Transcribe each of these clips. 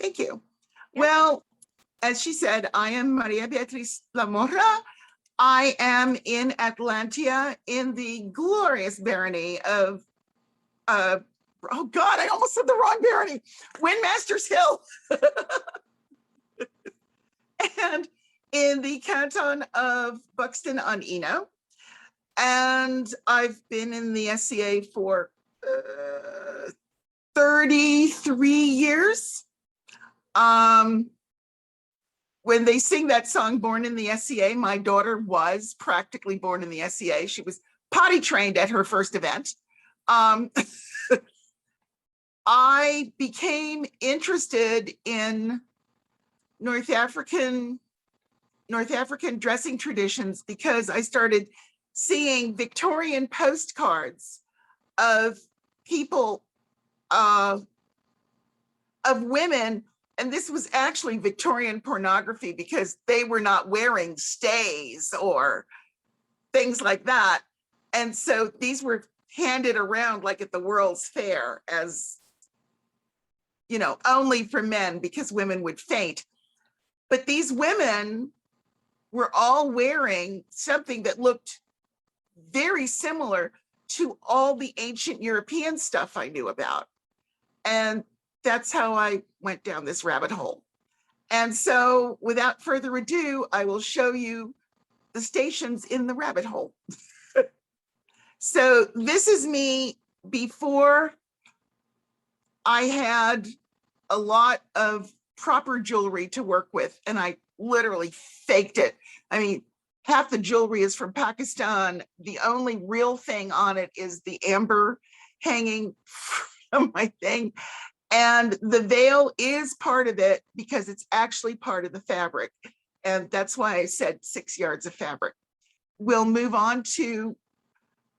Thank you. Yeah. Well, as she said, I am Maria Beatriz la Mora. I am in Atlantia in the glorious barony of, oh God, I almost said the wrong barony, Windmaster's Hill. And in the canton of Buxton-on-Eno. And I've been in the SCA for 33 years. When they sing that song, Born in the SCA, my daughter was practically born in the SCA. She was potty trained at her first event. I became interested in North African dressing traditions because I started seeing Victorian postcards of people, of women, and this was actually Victorian pornography because they were not wearing stays or things like that. And so these were handed around like at the World's Fair as, you know, only for men because women would faint. But these women were all wearing something that looked very similar to all the ancient European stuff I knew about. And that's how I went down this rabbit hole. And so without further ado, I will show you the stations in the rabbit hole. So this is me before I had a lot of proper jewelry to work with, and I literally faked it. I mean, half the jewelry is from Pakistan. The only real thing on it is the amber hanging from my thing. And the veil is part of it because it's actually part of the fabric. And that's why I said 6 yards of fabric. We'll move on to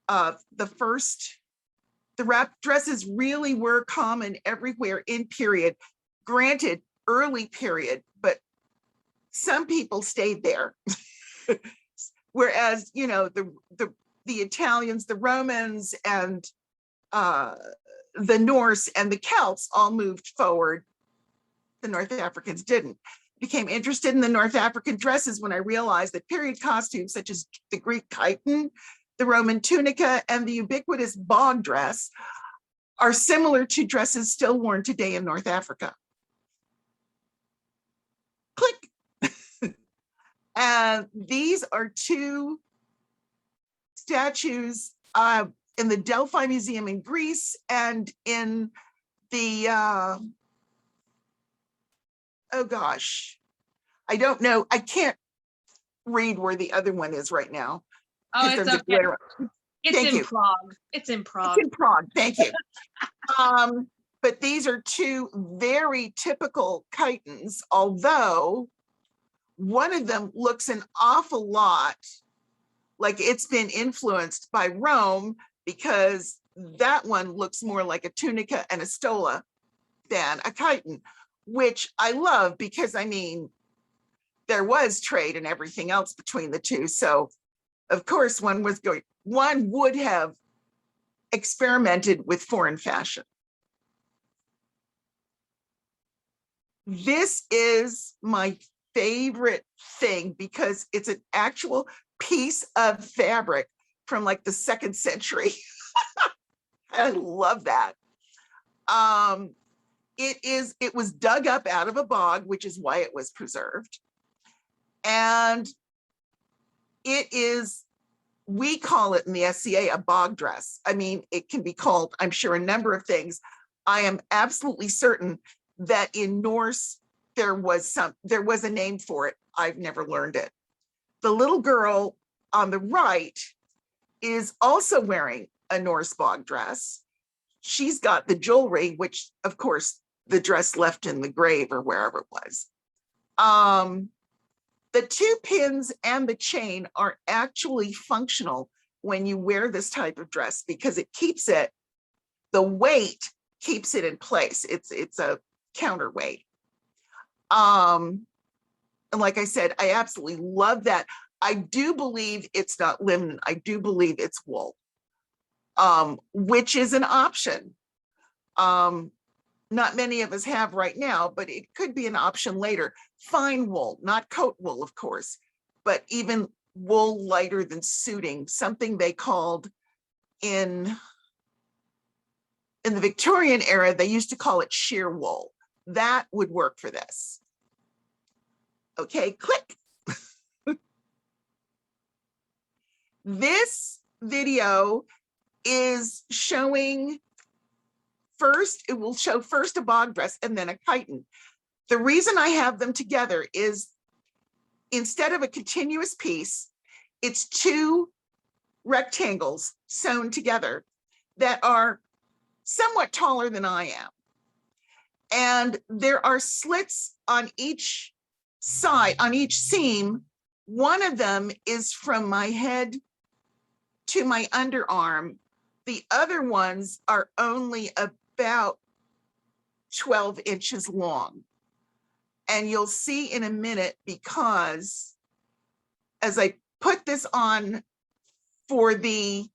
the wrap dresses really were common everywhere in period. Granted, early period, but some people stayed there. Whereas, you know, the Italians, the Romans, and the Norse and the Celts all moved forward. The North Africans didn't. Became interested in the North African dresses when I realized that period costumes such as the Greek chiton, the Roman tunica, and the ubiquitous bog dress are similar to dresses still worn today in North Africa. Click. And these are two statues in the Delphi Museum in Greece and in the, oh gosh, I don't know. I can't read where the other one is right now. Oh, it's okay. It's in Prague. It's in Prague. It's in Prague. Thank you. But these are two very typical chitons, although one of them looks an awful lot like it's been influenced by Rome, because that one looks more like a tunica and a stola than a chiton, which I love because, I mean, there was trade and everything else between the two. So of course one would have experimented with foreign fashion. This is my favorite thing because it's an actual piece of fabric from like the 2nd century. I love that. It was dug up out of a bog, which is why it was preserved. And it is, we call it in the SCA a bog dress. I mean, it can be called, I'm sure, a number of things. I am absolutely certain that in Norse, there was a name for it. I've never learned it. The little girl on the right is also wearing a Norse bog dress. She's got the jewelry, which of course the dress left in the grave or wherever it was. The 2 pins and the chain are actually functional when you wear this type of dress because it keeps it, the weight keeps it in place. It's a counterweight. And like I said, I absolutely love that. I do believe it's not linen. I do believe it's wool, which is an option. Now not many of us have right now, but it could be an option later. Fine wool, not coat wool, of course, but even wool lighter than suiting, something they called in the Victorian era, they used to call it sheer wool. That would work for this. Okay, click. This video is showing first, it will show first a bog dress and then a chiton. The reason I have them together is instead of a continuous piece, it's two rectangles sewn together that are somewhat taller than I am. And there are slits on each side, on each seam. One of them is from my head to my underarm. The other ones are only about 12 inches long. And you'll see in a minute, because as I put this on for the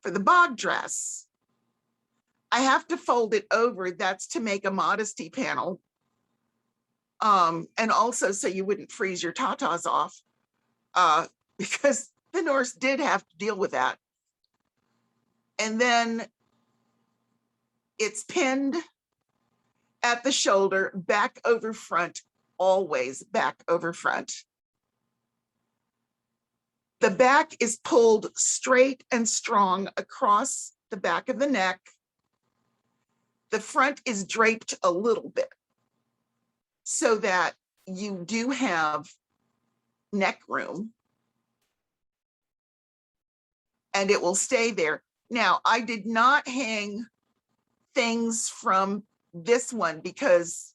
bog dress, I have to fold it over. That's to make a modesty panel. And also so you wouldn't freeze your tatas off, because the Norse did have to deal with that. And then it's pinned at the shoulder, back over front, always back over front. The back is pulled straight and strong across the back of the neck. The front is draped a little bit so that you do have neck room, and it will stay there. Now, I did not hang things from this one because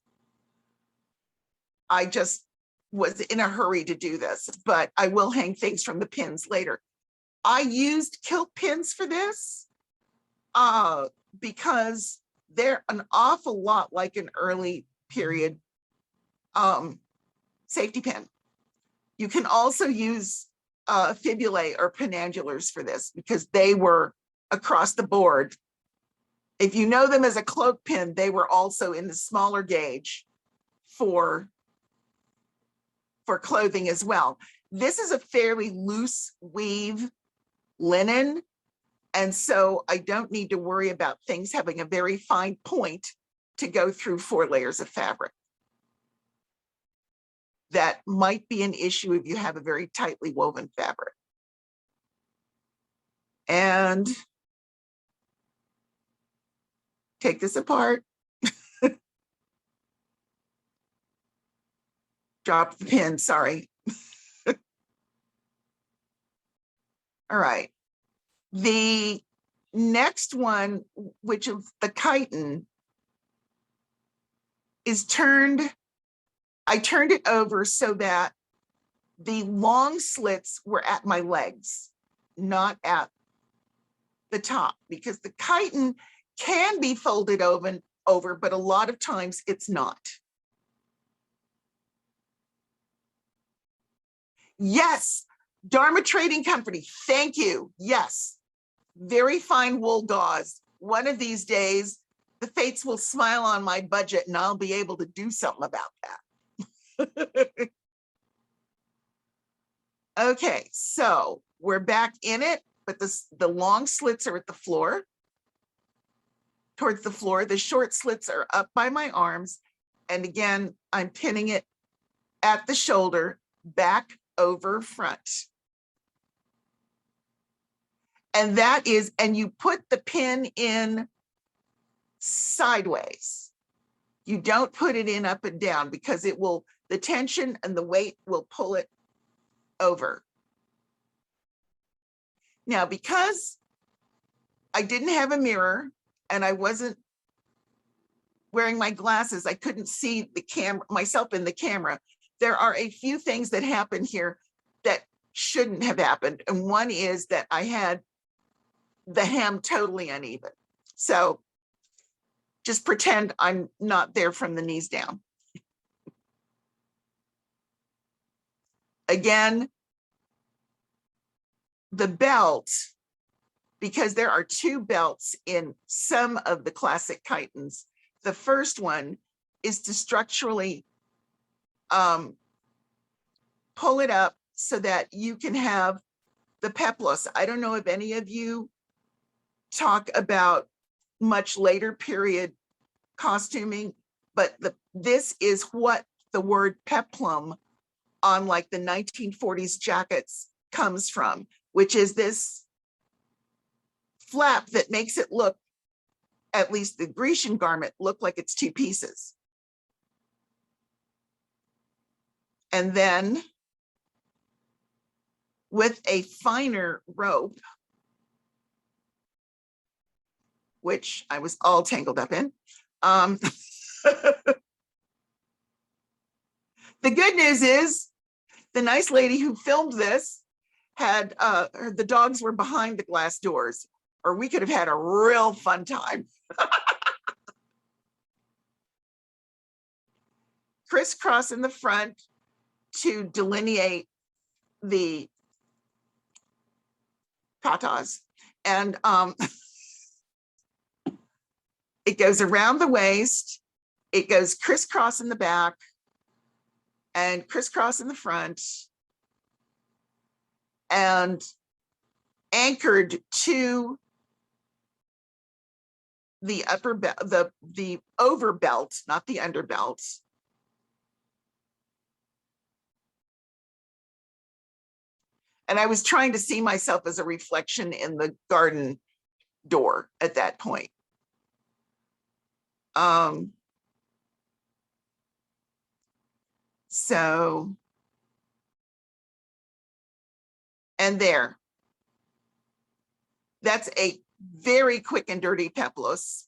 I just was in a hurry to do this, but I will hang things from the pins later. I used kilt pins for this because they're an awful lot like an early period safety pin. You can also use fibulae or penandulars for this because they were across the board. If you know them as a cloak pin, they were also in the smaller gauge for clothing as well. This is a fairly loose weave linen, and so I don't need to worry about things having a very fine point to go through 4 layers of fabric. That might be an issue if you have a very tightly woven fabric. And take this apart. Drop the pin, sorry. All right. The next one, which is the chiton, is turned, I turned it over so that the long slits were at my legs, not at the top, because the chiton can be folded over, but a lot of times it's not. Yes, Dharma Trading Company, thank you. Yes, very fine wool gauze. One of these days, the fates will smile on my budget and I'll be able to do something about that. Okay, so we're back in it, but the long slits are at the floor, towards the floor. The short slits are up by my arms. And again, I'm pinning it at the shoulder, back over front. And that is, and you put the pin in sideways. You don't put it in up and down because it will, the tension and the weight will pull it over. Now, because I didn't have a mirror and I wasn't wearing my glasses, I couldn't see the camera, myself in the camera. There are a few things that happen here that shouldn't have happened. And one is that I had the hem totally uneven. So just pretend I'm not there from the knees down. Again, the belt, because there are 2 belts in some of the classic chitons, the first one is to structurally pull it up so that you can have the peplos. I don't know if any of you talk about much later period costuming, but this is what the word peplum on like the 1940s jackets comes from, which is this flap that makes it look, at least the Grecian garment, look like it's two pieces. And then with a finer rope, which I was all tangled up in. The good news is the nice lady who filmed this had, the dogs were behind the glass doors, or we could have had a real fun time. Crisscross in the front to delineate the tatas. And it goes around the waist, it goes crisscross in the back, and crisscross in the front, and anchored to the upper belt, the over belt, not the under belt. And I was trying to see myself as a reflection in the garden door at that point. So, and there, that's a very quick and dirty peplos,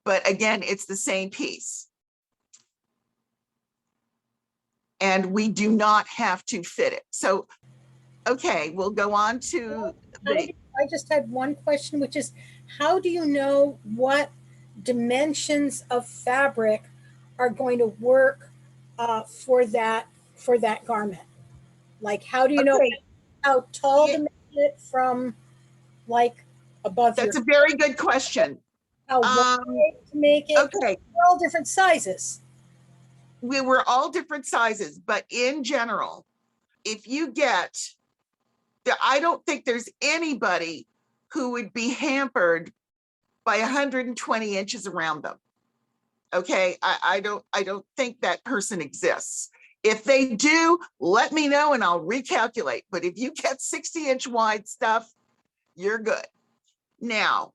but again, it's the same piece. And we do not have to fit it. So, okay, we'll go on to the. I just had one question, which is, how do you know what dimensions of fabric are going to work for that garment? Like, how do you know how tall to make it from, like, above? That's a very good question. How wide to make it? Okay, we're all different sizes. We were all different sizes, but in general, if you get, I don't think there's anybody who would be hampered by 120 inches around them. Okay, I don't think that person exists. If they do, let me know and I'll recalculate. But if you get 60-inch wide stuff, you're good. Now,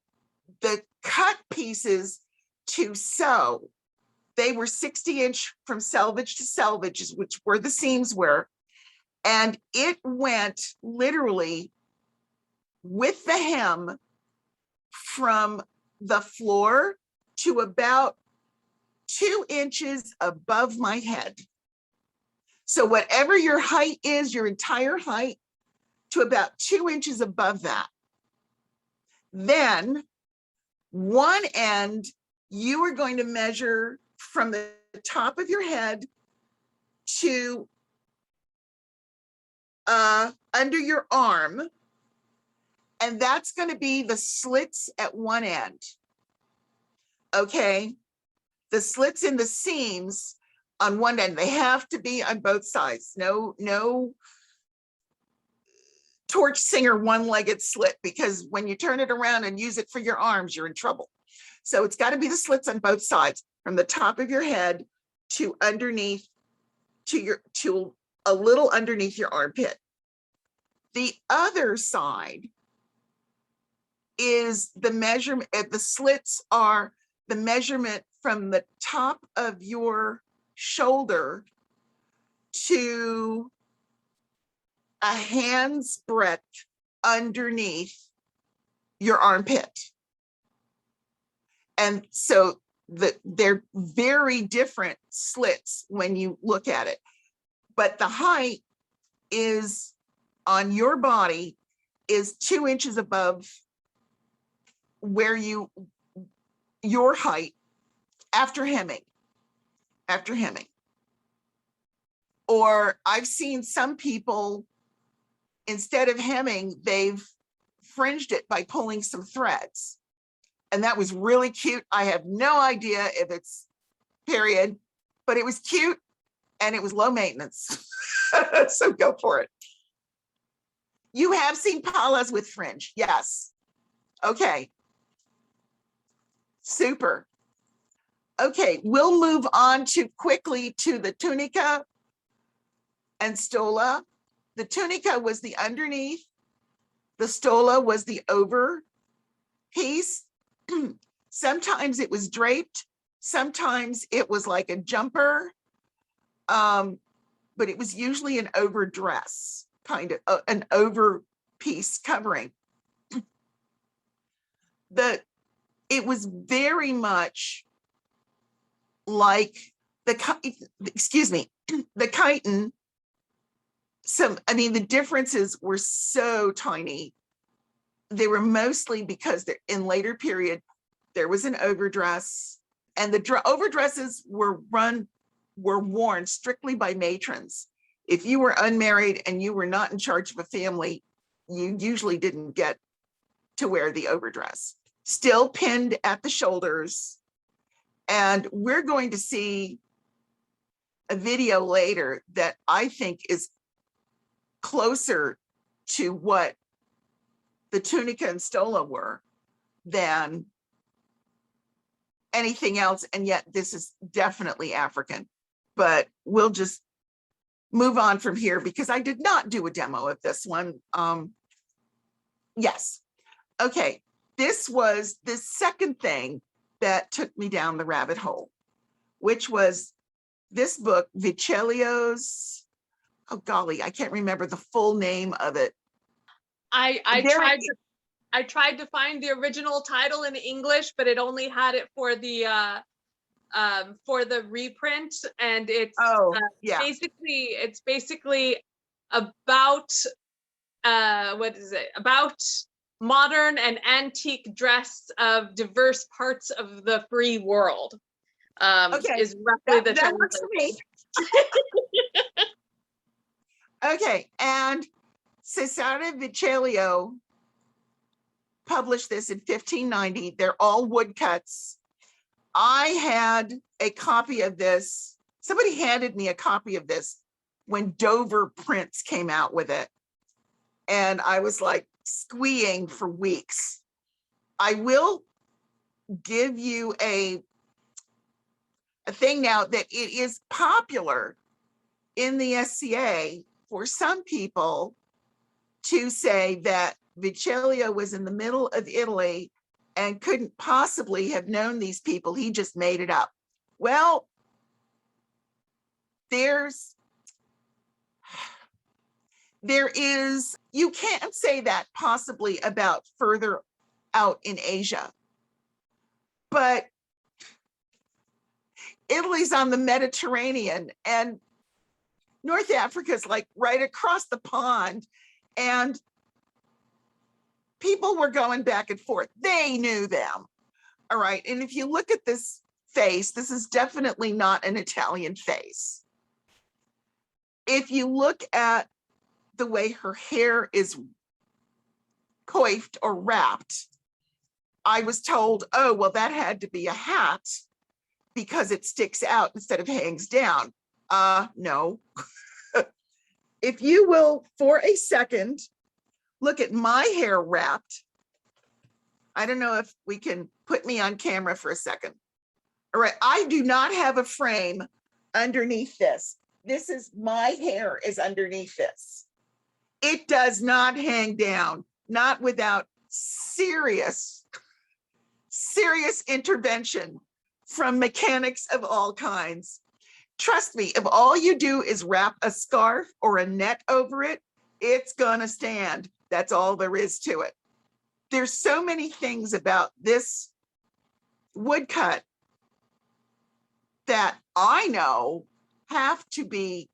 the cut pieces to sew, they were 60-inch from selvage to selvage, which where the seams were. And it went literally with the hem from the floor to about 2 inches above my head. So whatever your height is, your entire height, to about 2 inches above that. Then one end, you are going to measure from the top of your head to under your arm, and that's going to be the slits at one end. Okay, the slits in the seams on one end, they have to be on both sides. No torch singer one-legged slit, because when you turn it around and use it for your arms, you're in trouble. So it's got to be the slits on both sides, from the top of your head to underneath, to a little underneath your armpit. The other side is the measurement, the slits are the measurement from the top of your shoulder to a hand's breadth underneath your armpit. And so they're very different slits when you look at it. But the height is on your body is 2 inches above where your height after hemming. Or I've seen some people, instead of hemming, they've fringed it by pulling some threads. And that was really cute. I have no idea if it's period, but it was cute and it was low maintenance. So go for it. You have seen palas with fringe. Yes. Okay. Super. Okay, we'll move on quickly to the tunica and stola. The tunica was the underneath. The stola was the over piece. Sometimes it was draped. Sometimes it was like a jumper. But it was usually an overdress, kind of an over piece covering. It was very much like the chiton. The differences were so tiny. They were mostly because in later period, there was an overdress, and the overdresses were worn strictly by matrons. If you were unmarried and you were not in charge of a family, you usually didn't get to wear the overdress. Still pinned at the shoulders. And we're going to see a video later that I think is closer to what the tunica and stola were than anything else. And yet this is definitely African, but we'll just move on from here because I did not do a demo of this one. Yes. Okay. This was the second thing that took me down the rabbit hole, which was this book, Vecellio's, oh golly, I can't remember the full name of it. I tried to find the original title in English, but it only had it for the reprint, and it's basically about what is it? About modern and antique dress of diverse parts of the free world. Okay, is roughly the that works for me. Okay, and Cesare Vecellio published this in 1590. They're all woodcuts. I had a copy of this. Somebody handed me a copy of this when Dover Prints came out with it. And I was like squeeing for weeks. I will give you a thing now that it is popular in the SCA for some people to say that Vecellio was in the middle of Italy and couldn't possibly have known these people. He just made it up. Well, you can't say that possibly about further out in Asia, but Italy's on the Mediterranean and North Africa's like right across the pond, and people were going back and forth. They knew them. All right. And if you look at this face, this is definitely not an Italian face. If you look at the way her hair is coiffed or wrapped, I was told, oh, well, that had to be a hat because it sticks out instead of hangs down. No. If you will, for a second, look at my hair wrapped. I don't know if we can put me on camera for a second. All right, I do not have a frame underneath this. This is, my hair is underneath this. It does not hang down, not without serious intervention from mechanics of all kinds. Trust me, if all you do is wrap a scarf or a net over it, it's gonna stand. That's all there is to it. There's so many things about this woodcut that I know have to be,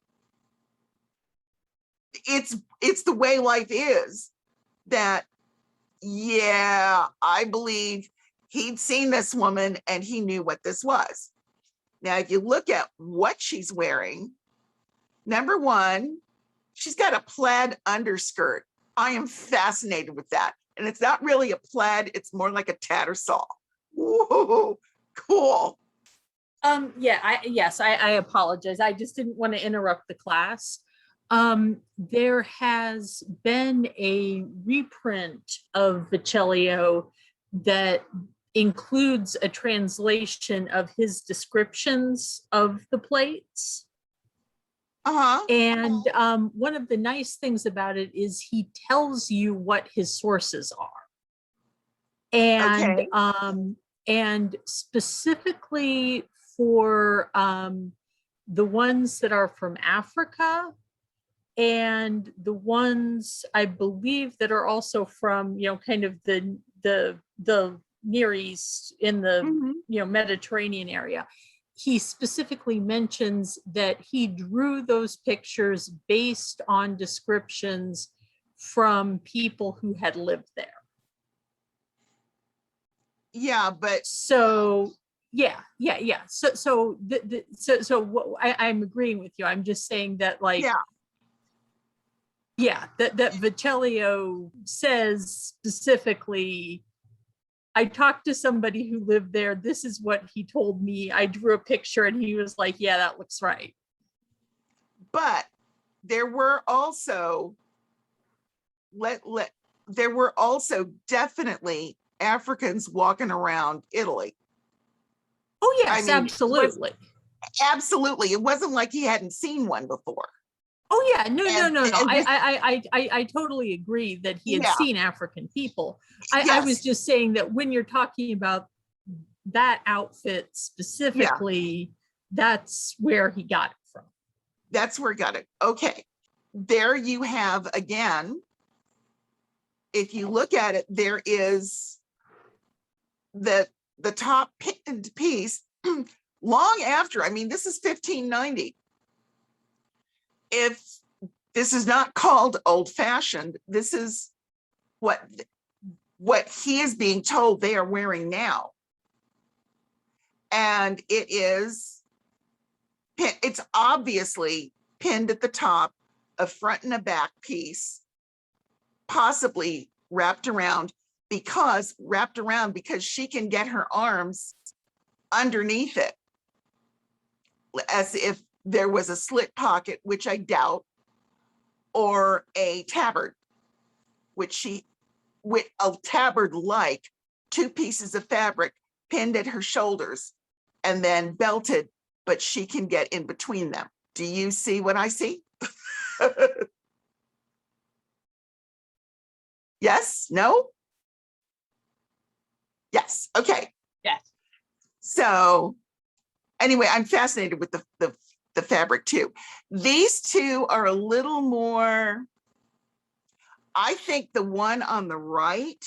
it's the way life is, that, yeah, I believe he'd seen this woman and he knew what this was. Now, if you look at what she's wearing, number one, she's got a plaid underskirt. I am fascinated with that. And it's not really a plaid, it's more like a tattersall. Whoa, cool. Yes, I apologize. I just didn't want to interrupt the class. There has been a reprint of Vecellio that includes a translation of his descriptions of the plates. Uh-huh. And one of the nice things about it is he tells you what his sources are. And Okay. And specifically for the ones that are from Africa and the ones I believe that are also from, you know, kind of the Near East in the, Mhm. you know, Mediterranean area. He specifically mentions that he drew those pictures based on descriptions from people who had lived there. Yeah, but So yeah. So what I'm agreeing with you. I'm just saying that, like, that Vecellio says specifically, I talked to somebody who lived there. This is what he told me. I drew a picture and he was like, yeah, that looks right. but there were also there were also definitely Africans walking around Italy. Oh yes, I mean, absolutely. Absolutely. It wasn't like he hadn't seen one before. Oh yeah, no. And this- I totally agree that he had Yeah. seen African people. I Yes. was just saying that when you're talking about that outfit specifically, that's where he got it from. That's where he got it. Okay. There you have again, if you look at it, there is the top pinned piece long after. I mean, this is 1590. If this is not called old-fashioned, this is what he is being told they are wearing now. And it's obviously pinned at the top, a front and a back piece, possibly wrapped around because she can get her arms underneath it, as if there was a slit pocket, which I doubt, or a tabard, with a tabard like two pieces of fabric pinned at her shoulders and then belted, but she can get in between them. Do you see what I see? Yes? No? Yes. Okay. Yes. So anyway, I'm fascinated with the fabric too. These two are a little more, I think the one on the right,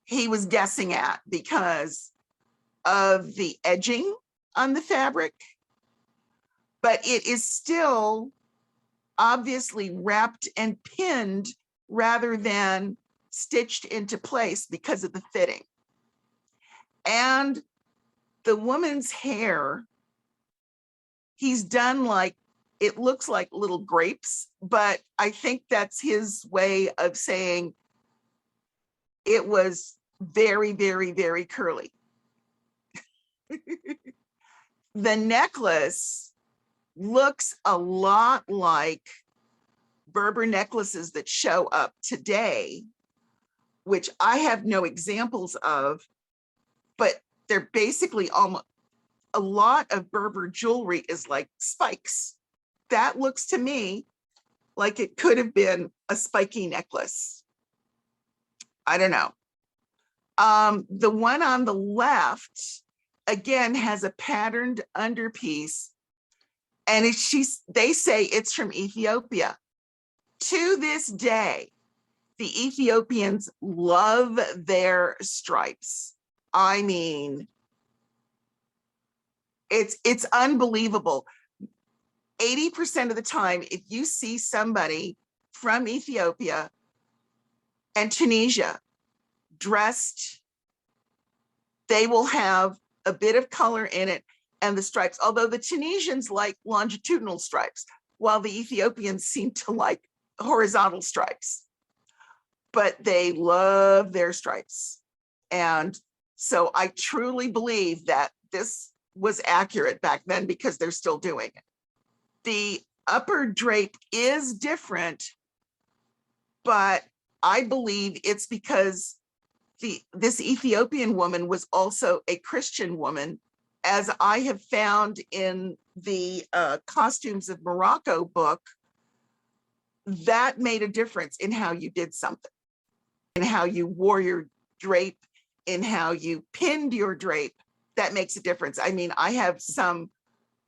he was guessing at because of the edging on the fabric, but it is still obviously wrapped and pinned rather than stitched into place because of the fitting. And the woman's hair, he's done like, it looks like little grapes, but I think that's his way of saying it was very, very, very curly. The necklace looks a lot like Berber necklaces that show up today, which I have no examples of, but they're basically almost, a lot of Berber jewelry is like spikes. That looks to me like it could have been a spiky necklace. I don't know. The one on the left, again, has a patterned underpiece, and they say it's from Ethiopia. To this day, the Ethiopians love their stripes. I mean, it's unbelievable. 80% of the time, if you see somebody from Ethiopia and Tunisia dressed, they will have a bit of color in it and the stripes, although the Tunisians like longitudinal stripes, while the Ethiopians seem to like horizontal stripes, but they love their stripes. And so I truly believe that this was accurate back then because they're still doing it. The upper drape is different, but I believe it's because this Ethiopian woman was also a Christian woman, as I have found in the Costumes of Morocco book. That made a difference in how you did something, in how you wore your drape, in how you pinned your drape. That makes a difference. I mean, I have some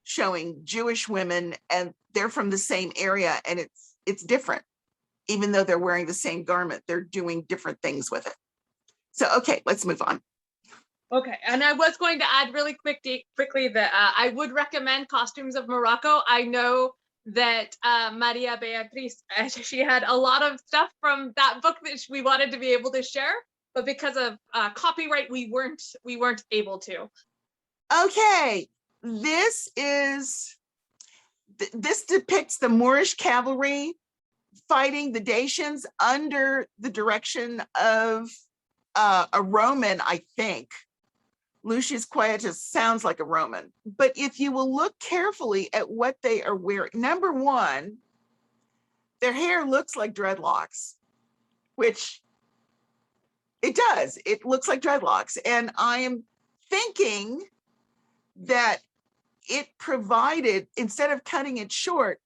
showing Jewish women and they're from the same area, and it's different. Even though they're wearing the same garment, they're doing different things with it. So, okay, let's move on. Okay, and I was going to add really quickly that I would recommend Costumes of Morocco. I know that Maria Beatriz, she had a lot of stuff from that book that we wanted to be able to share, but because of copyright, we weren't able to. Okay, this depicts the Moorish cavalry fighting the Dacians under the direction of a Roman, I think. Lucius Quietus sounds like a Roman. But if you will look carefully at what they are wearing, number one, their hair looks like dreadlocks, which it does. It looks like dreadlocks. And I am thinking that it provided, instead of cutting it short,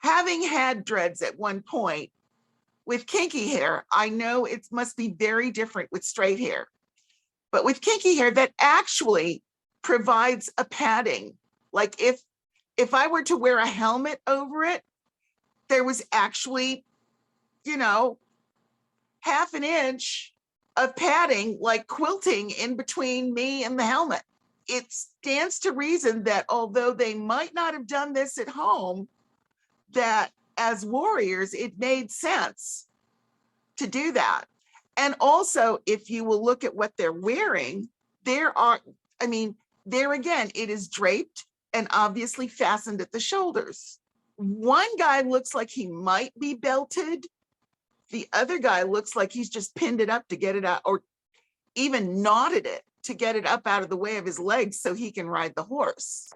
having had dreads at one point with kinky hair, I know it must be very different with straight hair. But with kinky hair, that actually provides a padding. Like if I were to wear a helmet over it, there was actually, you know, half an inch of padding, like quilting in between me and the helmet. It stands to reason that although they might not have done this at home, that as warriors, it made sense to do that. And also, if you will look at what they're wearing, there again, it is draped and obviously fastened at the shoulders. One guy looks like he might be belted. The other guy looks like he's just pinned it up to get it out, or even knotted it to get it up out of the way of his legs so he can ride the horse.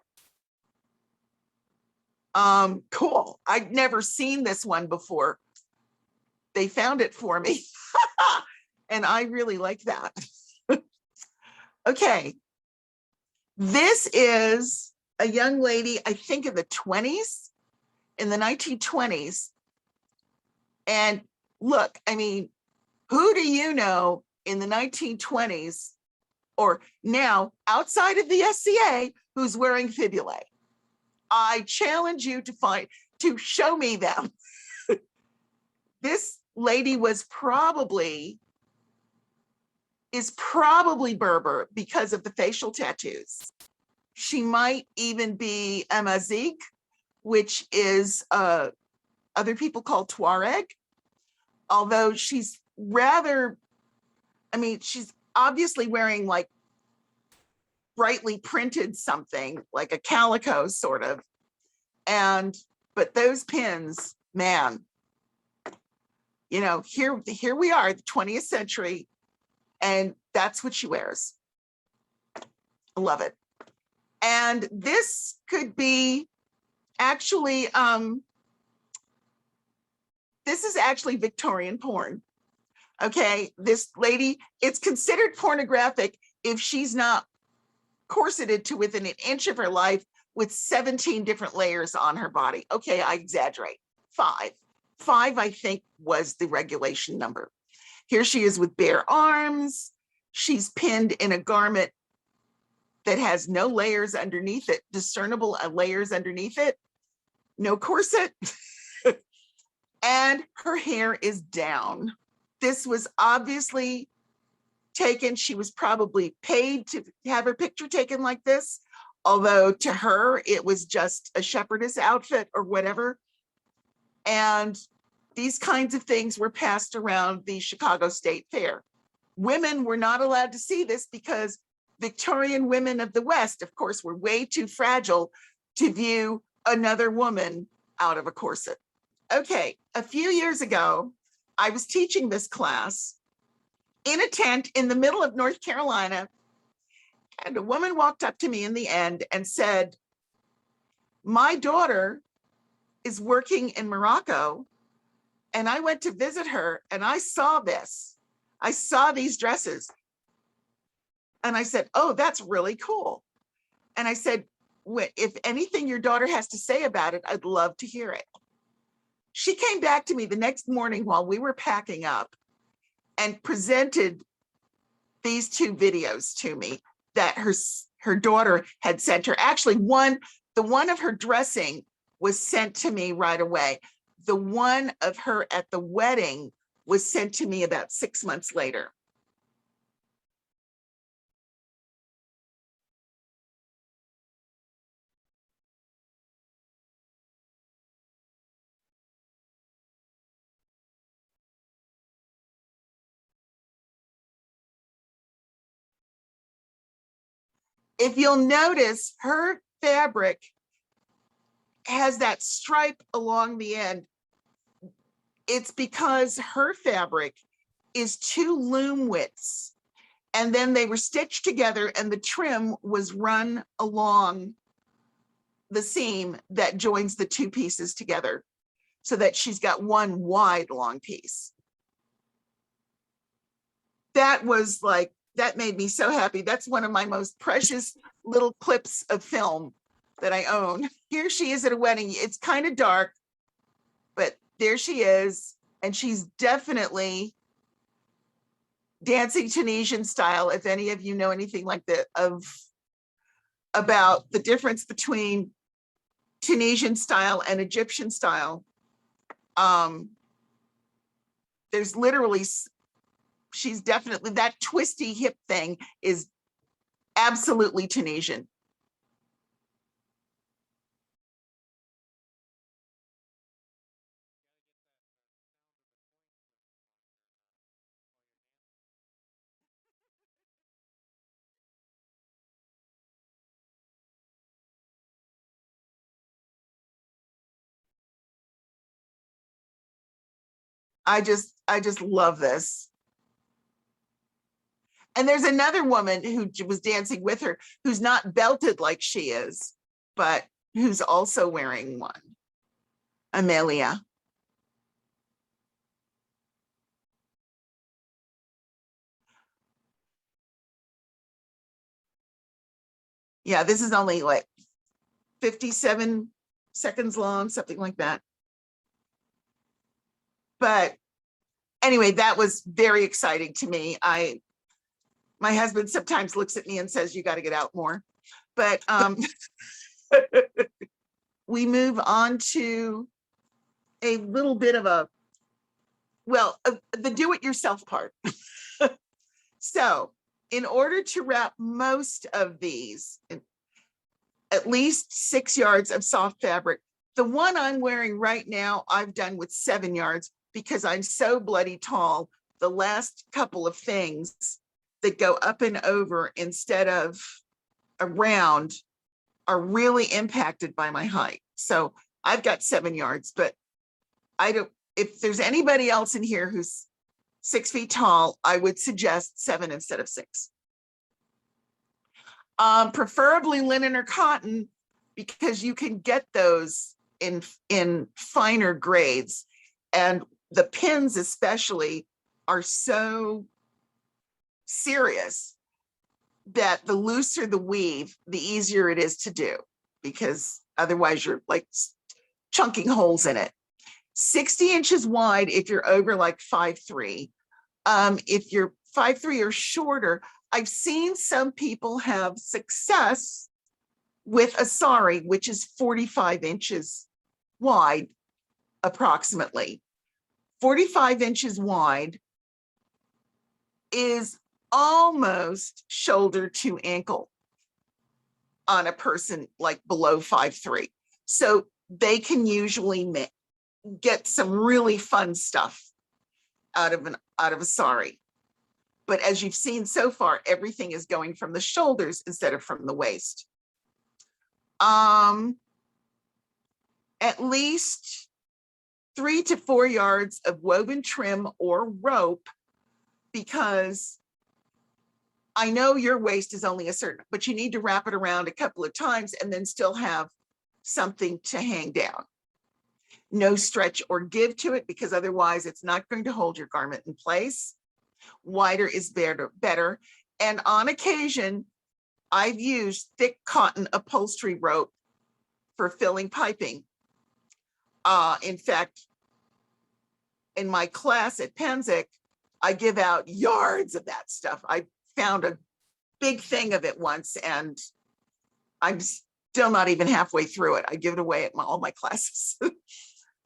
Cool. I'd never seen this one before. They found it for me. And I really like that. Okay. This is a young lady, I think in the 20s, in the 1920s. And look, I mean, who do you know in the 1920s or now outside of the SCA who's wearing fibulae? I challenge you to show me them. This lady is probably Berber because of the facial tattoos. She might even be Amazigh, which is other people call Tuareg, although she's she's obviously wearing like brightly printed something like a calico sort of. But those pins, man, you know, here we are, the 20th century, and that's what she wears. I love it. And this could be actually, this is actually Victorian porn. Okay, this lady, it's considered pornographic if she's not corseted to within an inch of her life with 17 different layers on her body. Okay, I exaggerate. 5, I think, was the regulation number. Here she is with bare arms. She's pinned in a garment that has no layers underneath it, discernible layers underneath it, no corset, and her hair is down. This was obviously taken, she was probably paid to have her picture taken like this, although to her, it was just a shepherdess outfit or whatever. And these kinds of things were passed around the Chicago State Fair. Women were not allowed to see this because Victorian women of the West, of course, were way too fragile to view another woman out of a corset. Okay, a few years ago, I was teaching this class, in a tent in the middle of North Carolina. And a woman walked up to me in the end and said, my daughter is working in Morocco, and I went to visit her and I saw this. I saw these dresses. And I said, oh, that's really cool. And I said, if anything your daughter has to say about it, I'd love to hear it. She came back to me the next morning while we were packing up and presented these two videos to me that her daughter had sent her. Actually, the one of her dressing was sent to me right away. The one of her at the wedding was sent to me about 6 months later. If you'll notice, her fabric has that stripe along the end. It's because her fabric is 2 loom widths, and then they were stitched together and the trim was run along the seam that joins the 2 pieces together so that she's got one wide long piece. That made me so happy. That's one of my most precious little clips of film that I own. Here she is at a wedding. It's kind of dark, but there she is. And she's definitely dancing Tunisian style. If any of you know anything like that, about the difference between Tunisian style and Egyptian style, there's literally, she's definitely, that twisty hip thing is absolutely Tunisian. I just love this. And there's another woman who was dancing with her who's not belted like she is, but who's also wearing one. Amelia. Yeah, this is only like 57 seconds long, something like that. But anyway, that was very exciting to me. My husband sometimes looks at me and says, you got to get out more. But we move on to a little bit of the do-it-yourself part. So in order to wrap most of these, at least 6 yards of soft fabric, the one I'm wearing right now, I've done with 7 yards because I'm so bloody tall. The last couple of things that go up and over instead of around are really impacted by my height. So I've got 7 yards, but if there's anybody else in here who's 6 feet tall, I would suggest 7 instead of 6. Preferably linen or cotton, because you can get those in finer grades, and the pins especially are so serious that the looser the weave, the easier it is to do, because otherwise you're like chunking holes in it. 60 inches wide if you're over like 5'3". If you're 5'3" or shorter, I've seen some people have success with a sari, which is 45 inches wide, approximately. 45 inches wide is almost shoulder to ankle on a person like below 5'3". So they can usually get some really fun stuff out of a sari. But as you've seen so far, everything is going from the shoulders instead of from the waist. At least 3 to 4 yards of woven trim or rope because I know your waist is only a certain, but you need to wrap it around a couple of times and then still have something to hang down. No stretch or give to it, because otherwise it's not going to hold your garment in place. Wider is better. And on occasion, I've used thick cotton upholstery rope for filling piping. In fact, in my class at Penzic, I give out yards of that stuff. I found a big thing of it once, and I'm still not even halfway through it. I give it away at all my classes.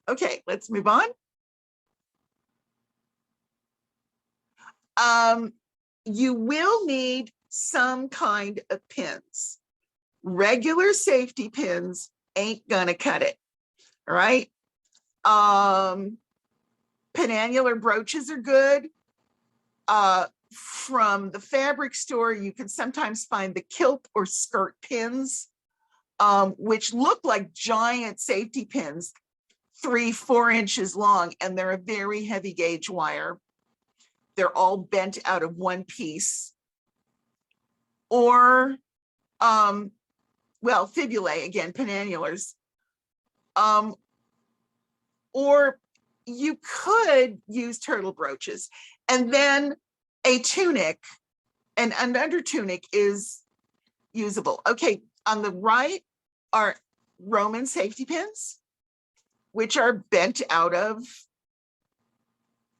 Okay, let's move on. You will need some kind of pins. Regular safety pins ain't gonna cut it, all right? Pennanular brooches are good. From the fabric store, you can sometimes find the kilt or skirt pins, which look like giant safety pins, 3-4 inches long, and they're a very heavy gauge wire. They're all bent out of one piece. Or, well, fibulae, again, pennanulars. Or you could use turtle brooches. And then a tunic, an under tunic is usable. Okay, on the right are Roman safety pins, which are bent out of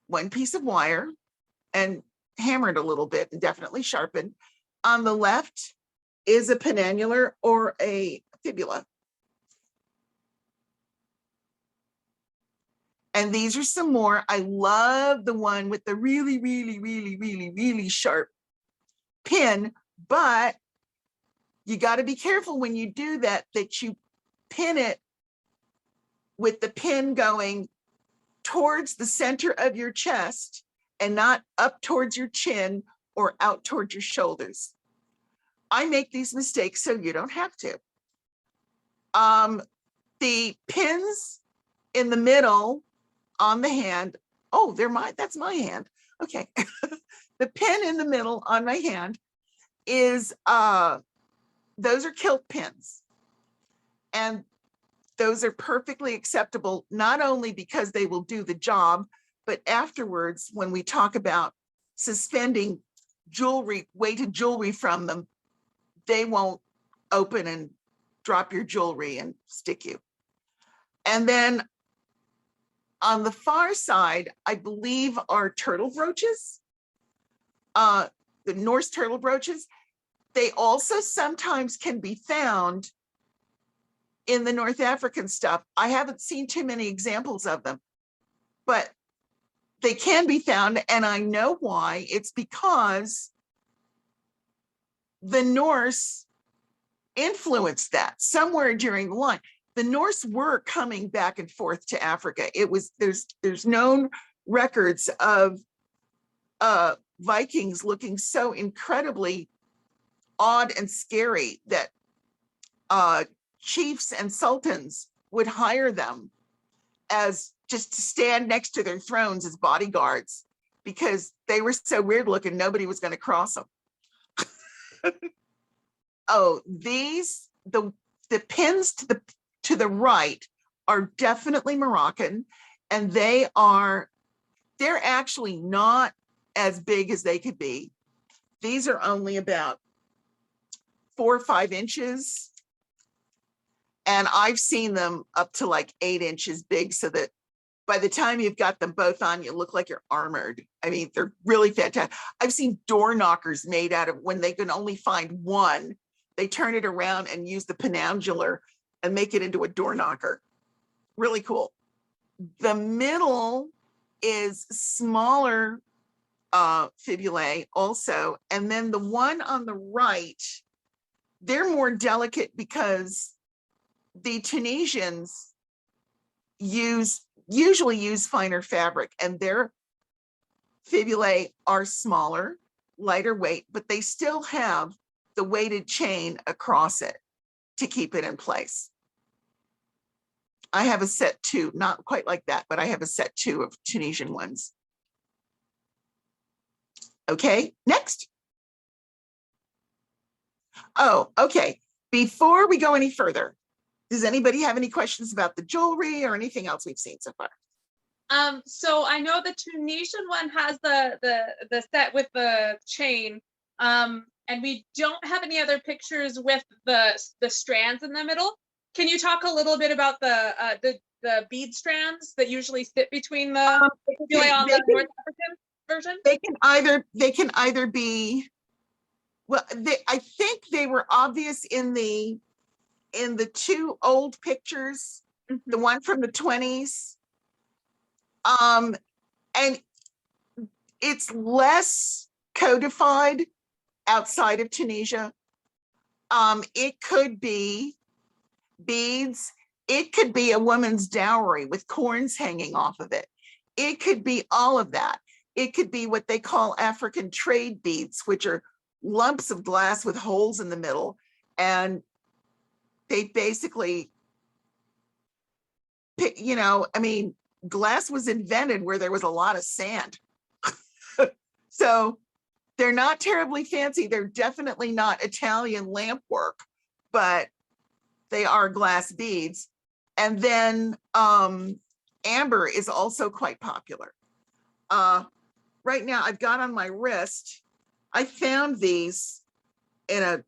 one piece of wire and hammered a little bit and definitely sharpened. On the left is a pennanular or a fibula. And these are some more. I love the one with the really, really, really, really, really sharp pin, but you got to be careful when you do that, that you pin it with the pin going towards the center of your chest and not up towards your chin or out towards your shoulders. I make these mistakes so you don't have to. The pins in the middle on the hand, oh, that's my hand. Okay. The pin in the middle on my hand is, those are kilt pins. And those are perfectly acceptable, not only because they will do the job, but afterwards, when we talk about suspending jewelry, weighted jewelry from them, they won't open and drop your jewelry and stick you. And then on the far side, I believe are turtle brooches, the Norse turtle brooches. They also sometimes can be found in the North African stuff. I haven't seen too many examples of them, but they can be found, and I know why. It's because the Norse influenced that somewhere during the line. The Norse were coming back and forth to Africa. It was, there's known records of Vikings looking so incredibly odd and scary that chiefs and sultans would hire them as just to stand next to their thrones as bodyguards, because they were so weird looking, nobody was going to cross them. Oh, these, the pins to the right are definitely Moroccan, and they're actually not as big as they could be. These are only about 4 or 5 inches. And I've seen them up to like 8 inches big, so that by the time you've got them both on, you look like you're armored. I mean, they're really fantastic. I've seen door knockers made out of, when they can only find one, they turn it around and use the pennanular and make it into a door knocker. Really cool. The middle is smaller fibulae also. And then the one on the right, they're more delicate because the Tunisians usually use finer fabric, and their fibulae are smaller, lighter weight, but they still have the weighted chain across it to keep it in place. I have a set 2, not quite like that, but I have a set 2 of Tunisian ones. Okay, next. Oh, okay. Before we go any further, does anybody have any questions about the jewelry or anything else we've seen so far? So I know the Tunisian one has the set with the chain, and we don't have any other pictures with the strands in the middle. Can you talk a little bit about the bead strands that usually sit between the they on the can- North African version? They can either be, well, I think they were obvious in the two old pictures, the one from the 20s. And it's less codified outside of Tunisia. It could be beads. It could be a woman's dowry with corns hanging off of it. It could be all of that. It could be what they call African trade beads, which are lumps of glass with holes in the middle. And they basically, you know, I mean, glass was invented where there was a lot of sand. So they're not terribly fancy. They're definitely not Italian lamp work, but they are glass beads. And then amber is also quite popular. Right now I've got on my wrist, I found these in a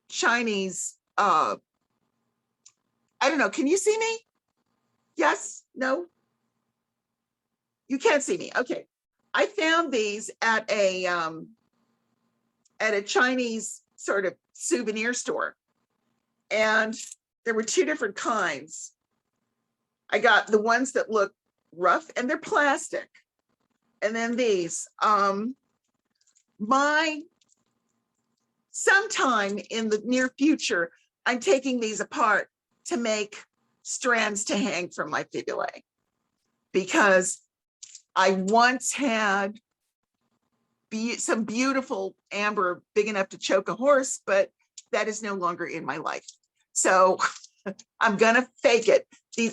Chinese, I don't know, can you see me? Yes, no? You can't see me, okay. I found these at a Chinese sort of souvenir store. And there were two different kinds. I got the ones that look rough and they're plastic. And then these, sometime in the near future, I'm taking these apart to make strands to hang from my fibulae, because I once had some beautiful amber big enough to choke a horse, but that is no longer in my life. So I'm gonna fake it.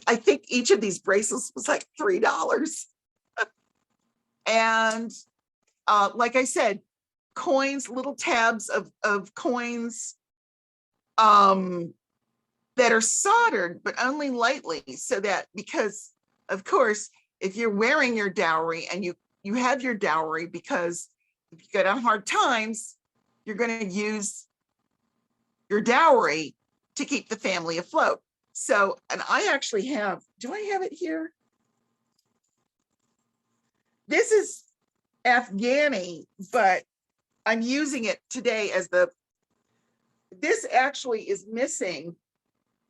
I think each of these bracelets was like $3. And like I said, coins, little tabs of coins that are soldered, but only lightly, so that, because of course, if you're wearing your dowry and you have your dowry, because if you get on hard times, you're going to use your dowry to keep the family afloat. So, and I actually have, do I have it here? This is Afghani, but I'm using it today as this actually is missing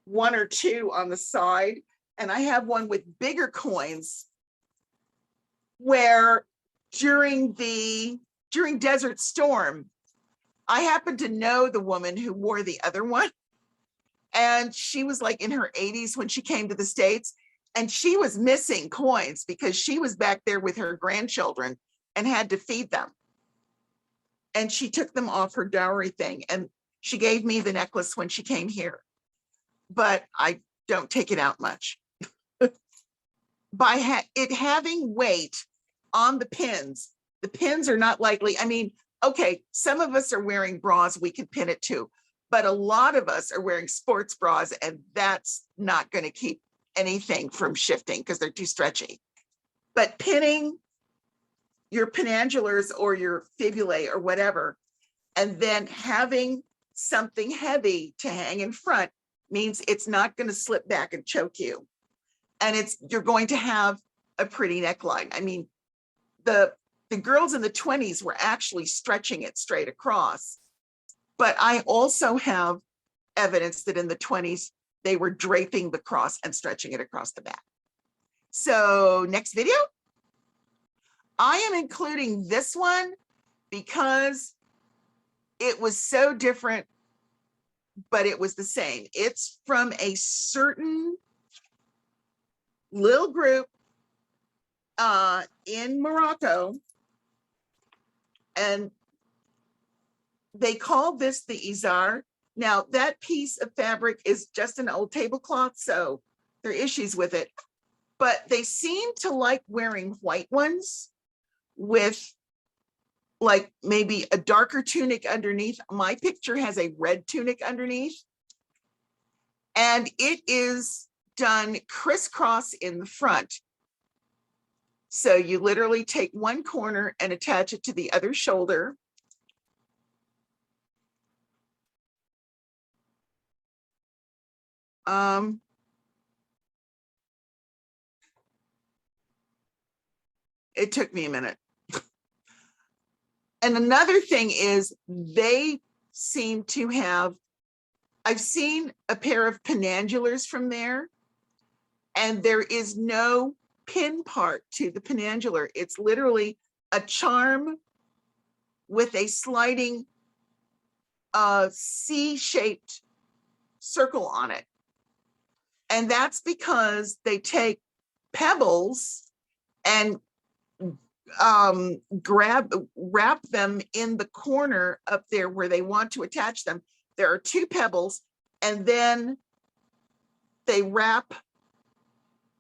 one or two on the side. And I have one with bigger coins where during Desert Storm, I happened to know the woman who wore the other one. And she was like in her 80s when she came to the States, and she was missing coins because she was back there with her grandchildren and had to feed them. And she took them off her dowry thing, and she gave me the necklace when she came here, but I don't take it out much. By it having weight on the pins are not likely, I mean, okay, some of us are wearing bras, we can pin it too, but a lot of us are wearing sports bras, and that's not going to keep anything from shifting because they're too stretchy. But pinning your penandulars or your fibulae or whatever, and then having something heavy to hang in front means it's not going to slip back and choke you. And you're going to have a pretty neckline. I mean, the girls in the 20s were actually stretching it straight across, but I also have evidence that in the 20s, they were draping the cross and stretching it across the back. So next video. I am including this one because it was so different, but it was the same. It's from a certain little group in Morocco, and they call this the Izar. Now that piece of fabric is just an old tablecloth, so there are issues with it, but they seem to like wearing white ones with like maybe a darker tunic underneath. My picture has a red tunic underneath. And it is done crisscross in the front. So you literally take one corner and attach it to the other shoulder. It took me a minute. And another thing is they seem to have, I've seen a pair of penandulars from there, and there is no pin part to the penandular. It's literally a charm with a sliding C-shaped circle on it. And that's because they take pebbles and wrap them in the corner up there where they want to attach them. There are two pebbles, and then they wrap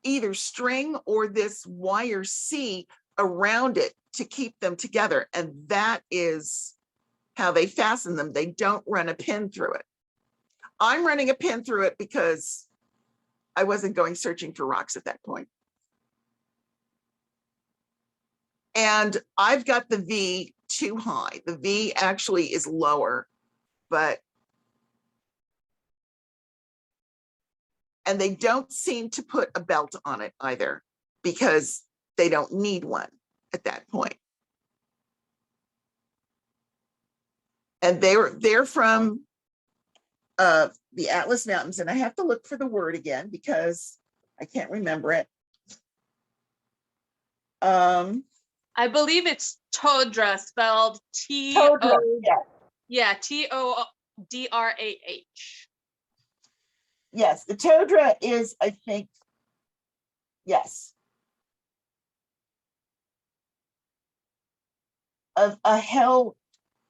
either string or this wire C around it to keep them together. And that is how they fasten them. They don't run a pin through it. I'm running a pin through it because I wasn't going searching for rocks at that point. And I've got the V too high. The V actually is lower, and they don't seem to put a belt on it either because they don't need one at that point. And they're from the Atlas Mountains, and I have to look for the word again because I can't remember it. I believe it's Todra, spelled Todra, yeah. Todrah. Yes, the Todra is, I think, yes. A hell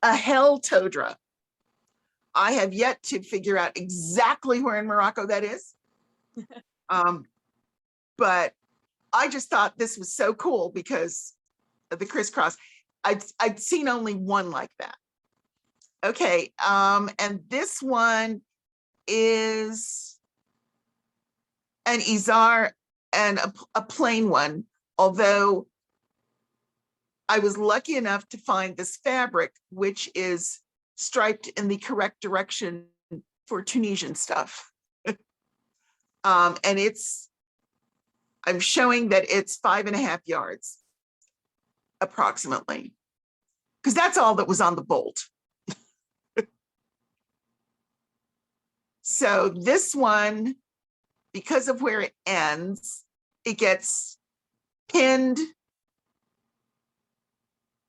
Todra. I have yet to figure out exactly where in Morocco that is. But I just thought this was so cool because of the crisscross. I'd seen only one like that. Okay, and this one is an izar and a plain one, although I was lucky enough to find this fabric, which is striped in the correct direction for Tunisian stuff. And I'm showing that it's 5.5 yards approximately, because that's all that was on the bolt. So this one, because of where it ends, it gets pinned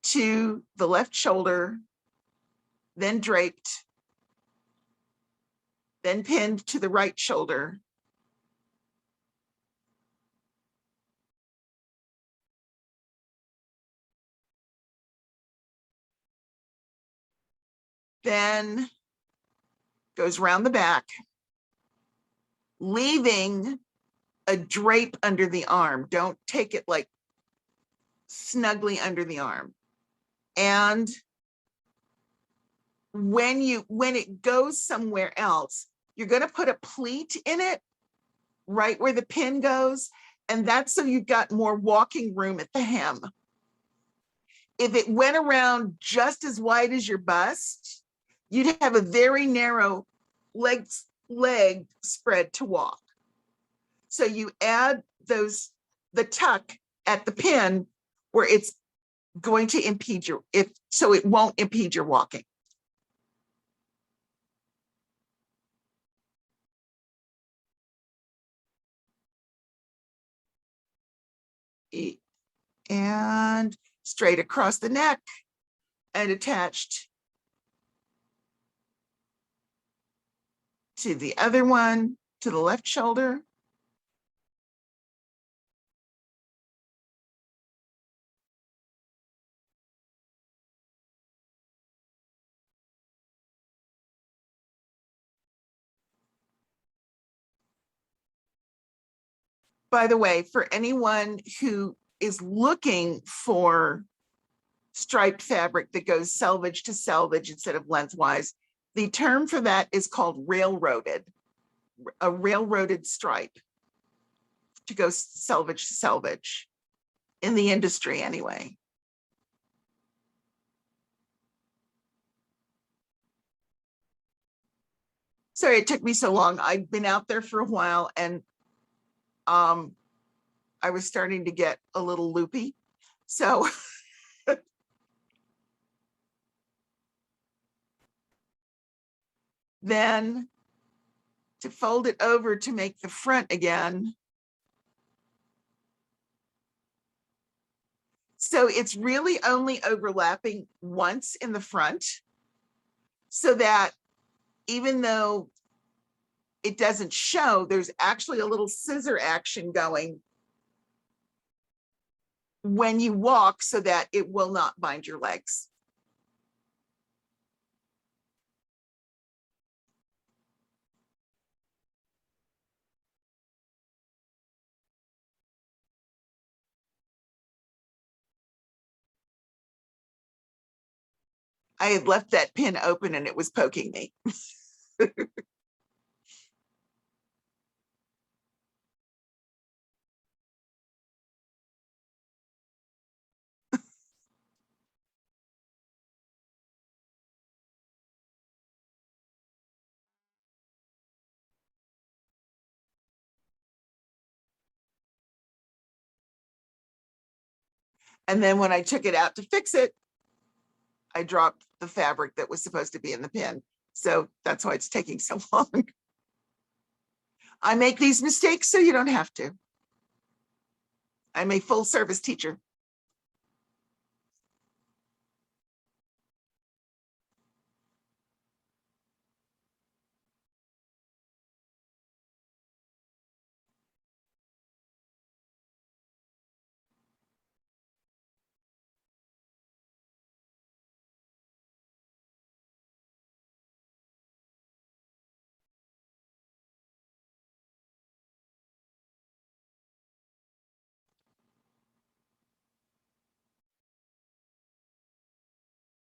to the left shoulder, then draped, then pinned to the right shoulder. Then goes around the back, leaving a drape under the arm. Don't take it like snugly under the arm. And when it goes somewhere else, you're going to put a pleat in it right where the pin goes. And that's so you've got more walking room at the hem. If it went around just as wide as your bust, you'd have a very narrow leg spread to walk. So you add the tuck at the pin where it's going to impede so it won't impede your walking. And straight across the neck and attached to the other one, to the left shoulder. By the way, for anyone who is looking for striped fabric that goes selvage to selvage instead of lengthwise. The term for that is called railroaded, a railroaded stripe to go selvage to selvage in the industry anyway. Sorry it took me so long. I've been out there for a while and I was starting to get a little loopy. So then to fold it over to make the front again. So it's really only overlapping once in the front, so that even though it doesn't show, there's actually a little scissor action going when you walk so that it will not bind your legs. I had left that pin open and it was poking me. And then when I took it out to fix it, I dropped the fabric that was supposed to be in the pin. So that's why it's taking so long. I make these mistakes so you don't have to. I'm a full service teacher.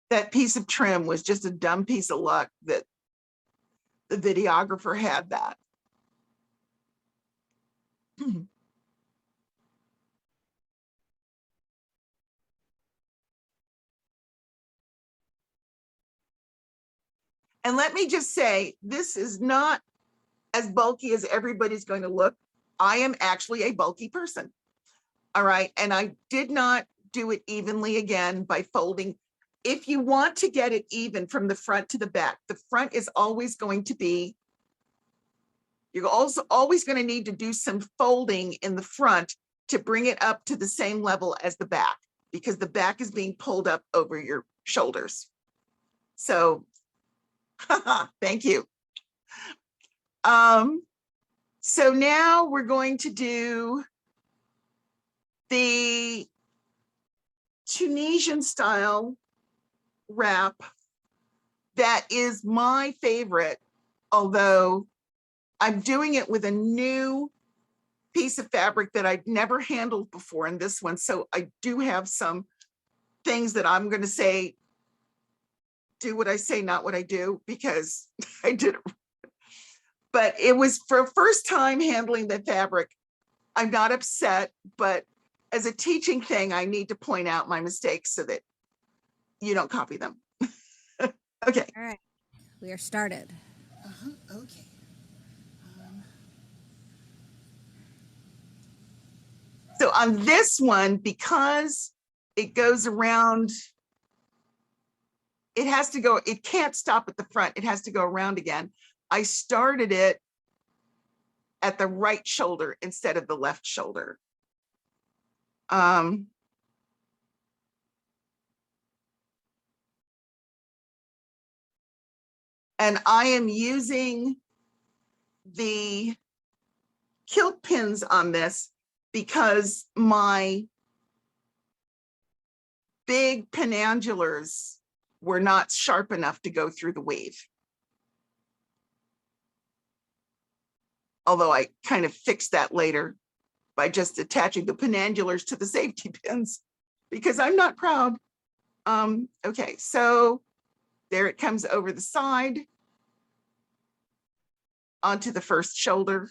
That piece of trim was just a dumb piece of luck that the videographer had that. And let me just say, this is not as bulky as everybody's going to look. I am actually a bulky person. All right. And I did not do it evenly again by folding. If you want to get it even from the front to the back, the front is always going to be, you're also always going to need to do some folding in the front to bring it up to the same level as the back, because the back is being pulled up over your shoulders. So, thank you. So now we're going to do the Tunisian style wrap. That is my favorite, although I'm doing it with a new piece of fabric that I'd never handled before in this one. So I do have some things that I'm going to say, do what I say, not what I do, because I did it. But it was for first time handling the fabric. I'm not upset, but as a teaching thing, I need to point out my mistakes so that you don't copy them. Okay. All right, we are started. Okay. So on this one, because it goes around, it has to go, it can't stop at the front. It has to go around again. I started it at the right shoulder instead of the left shoulder. And I am using the kilt pins on this because my big penandulars were not sharp enough to go through the weave. Although I kind of fixed that later by just attaching the penandulars to the safety pins, because I'm not proud. Okay, so there it comes over the side onto the first shoulder.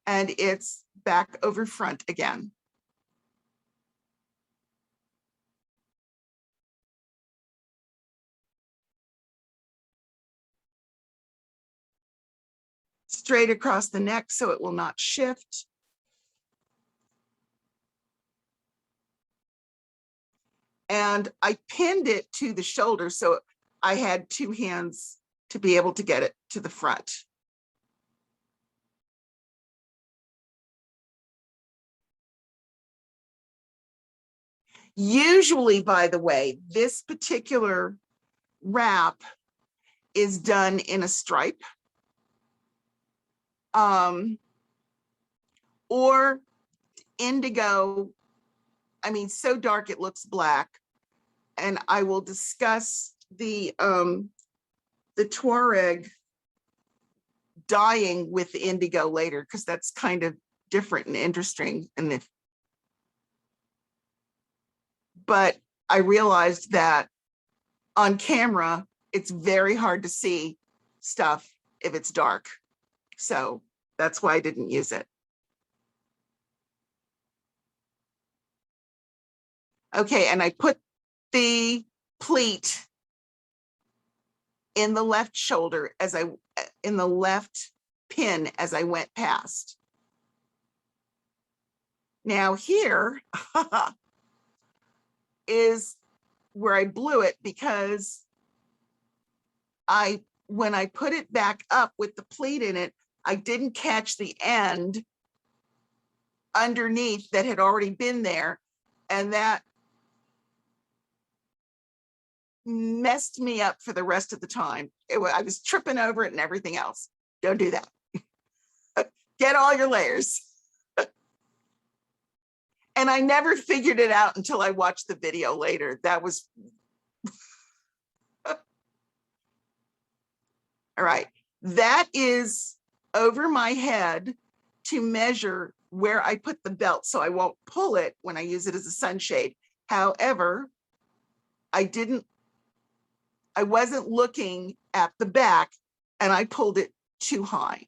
And it's back over front again. Straight across the neck so it will not shift. And I pinned it to the shoulder so I had two hands to be able to get it to the front. Usually, by the way, this particular wrap is done in a stripe. Or indigo, I mean, so dark it looks black. And I will discuss the Tuareg dyeing with indigo later, because that's kind of different and interesting. But I realized that on camera, it's very hard to see stuff if it's dark. So that's why I didn't use it. Okay, and I put the pleat in the left shoulder in the left pin as I went past. Now here is where I blew it, because when I put it back up with the pleat in it, I didn't catch the end underneath that had already been there, and that messed me up for the rest of the time. I was tripping over it and everything else. Don't do that. Get all your layers. And I never figured it out until I watched the video later. That was all right. That is over my head to measure where I put the belt so I won't pull it when I use it as a sunshade. However, I wasn't looking at the back, and I pulled it too high.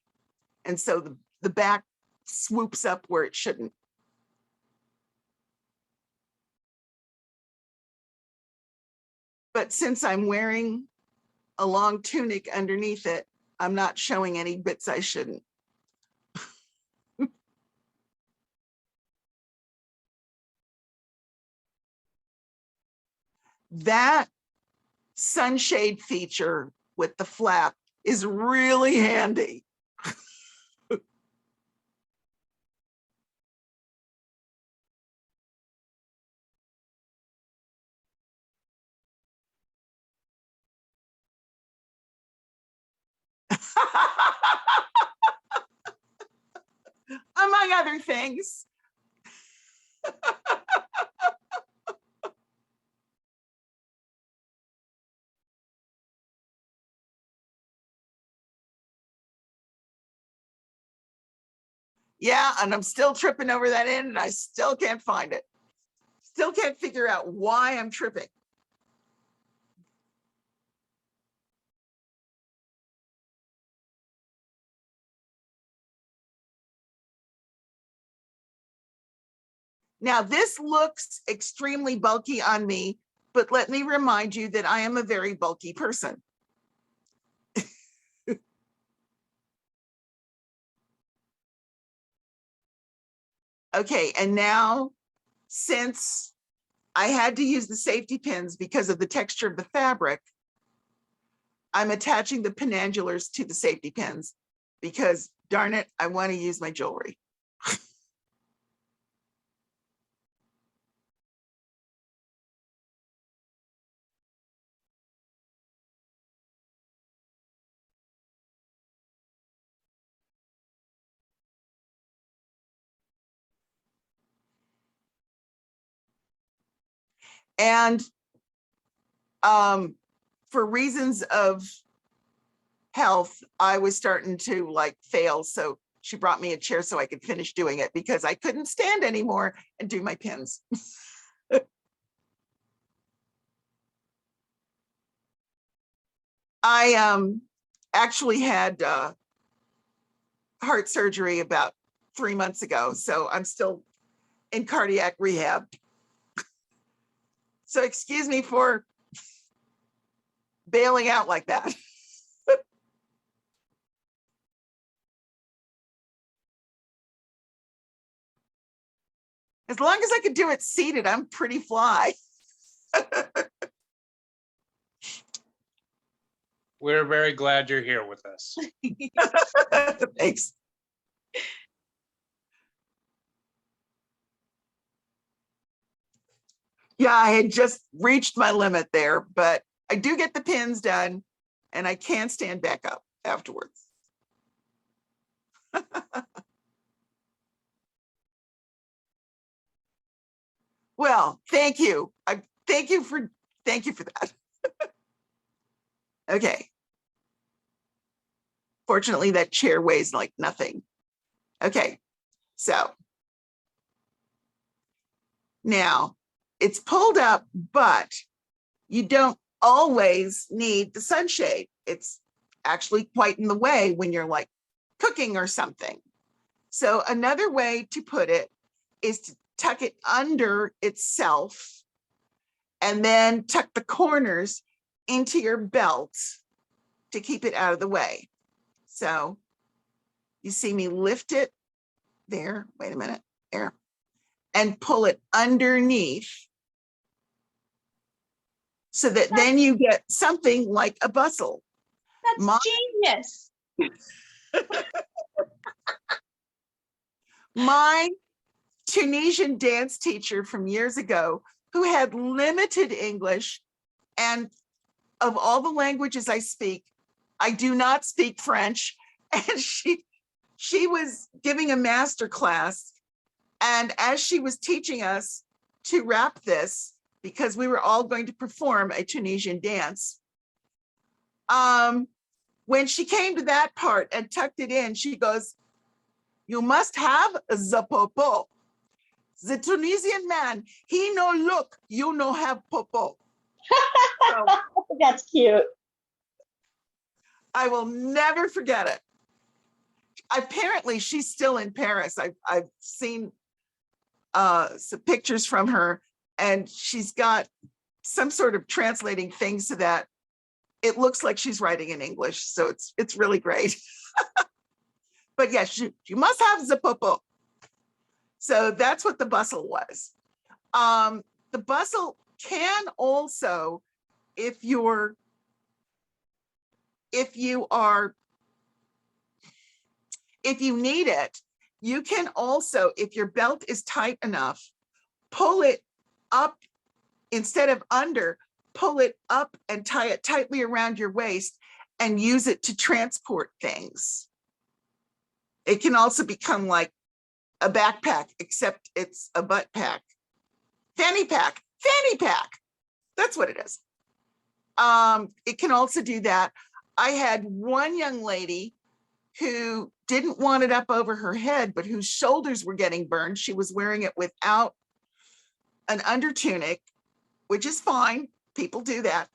And so the back swoops up where it shouldn't. But since I'm wearing a long tunic underneath it, I'm not showing any bits I shouldn't. That sunshade feature with the flap is really handy. Among other things. Yeah, and I'm still tripping over that end, and I still can't find it. Still can't figure out why I'm tripping. Now, this looks extremely bulky on me, but let me remind you that I am a very bulky person. Okay, and now, since I had to use the safety pins because of the texture of the fabric, I'm attaching the Pennanulars to the safety pins because, darn it, I want to use my jewelry. And for reasons of health, I was starting to like fail. So she brought me a chair so I could finish doing it because I couldn't stand anymore and do my pins. I actually had heart surgery about 3 months ago, so I'm still in cardiac rehab. So excuse me for bailing out like that. As long as I could do it seated, I'm pretty fly. We're very glad you're here with us. Thanks. Yeah, I had just reached my limit there, but I do get the pins done and I can stand back up afterwards. Well, thank you. Thank you for that. Okay. Fortunately, that chair weighs like nothing. Okay, so now it's pulled up, but you don't always need the sunshade. It's actually quite in the way when you're like cooking or something. So another way to put it is to tuck it under itself and then tuck the corners into your belt to keep it out of the way. So you see me lift it there, wait a minute, there, and pull it underneath so that then you get something like a bustle. That's genius. My Tunisian dance teacher from years ago, who had limited English, and of all the languages I speak, I do not speak French, and she was giving a master class, and as she was teaching us to wrap this, because we were all going to perform a Tunisian dance, when she came to that part and tucked it in, she goes, "You must have the popo. The Tunisian man, he no look, you no have popo." So, That's cute. I will never forget it. Apparently, she's still in Paris. I've seen some pictures from her, and she's got some sort of translating thing so that it looks like she's writing in English. So it's really great. But yes, you must have the popo. So that's what the bustle was. The bustle can also, if you need it, you can also, if your belt is tight enough, pull it up instead of under, pull it up and tie it tightly around your waist and use it to transport things. It can also become like a backpack, except it's a butt pack. Fanny pack. That's what it is. It can also do that. I had one young lady who didn't want it up over her head, but whose shoulders were getting burned. She was wearing it without an under tunic, which is fine. People do that.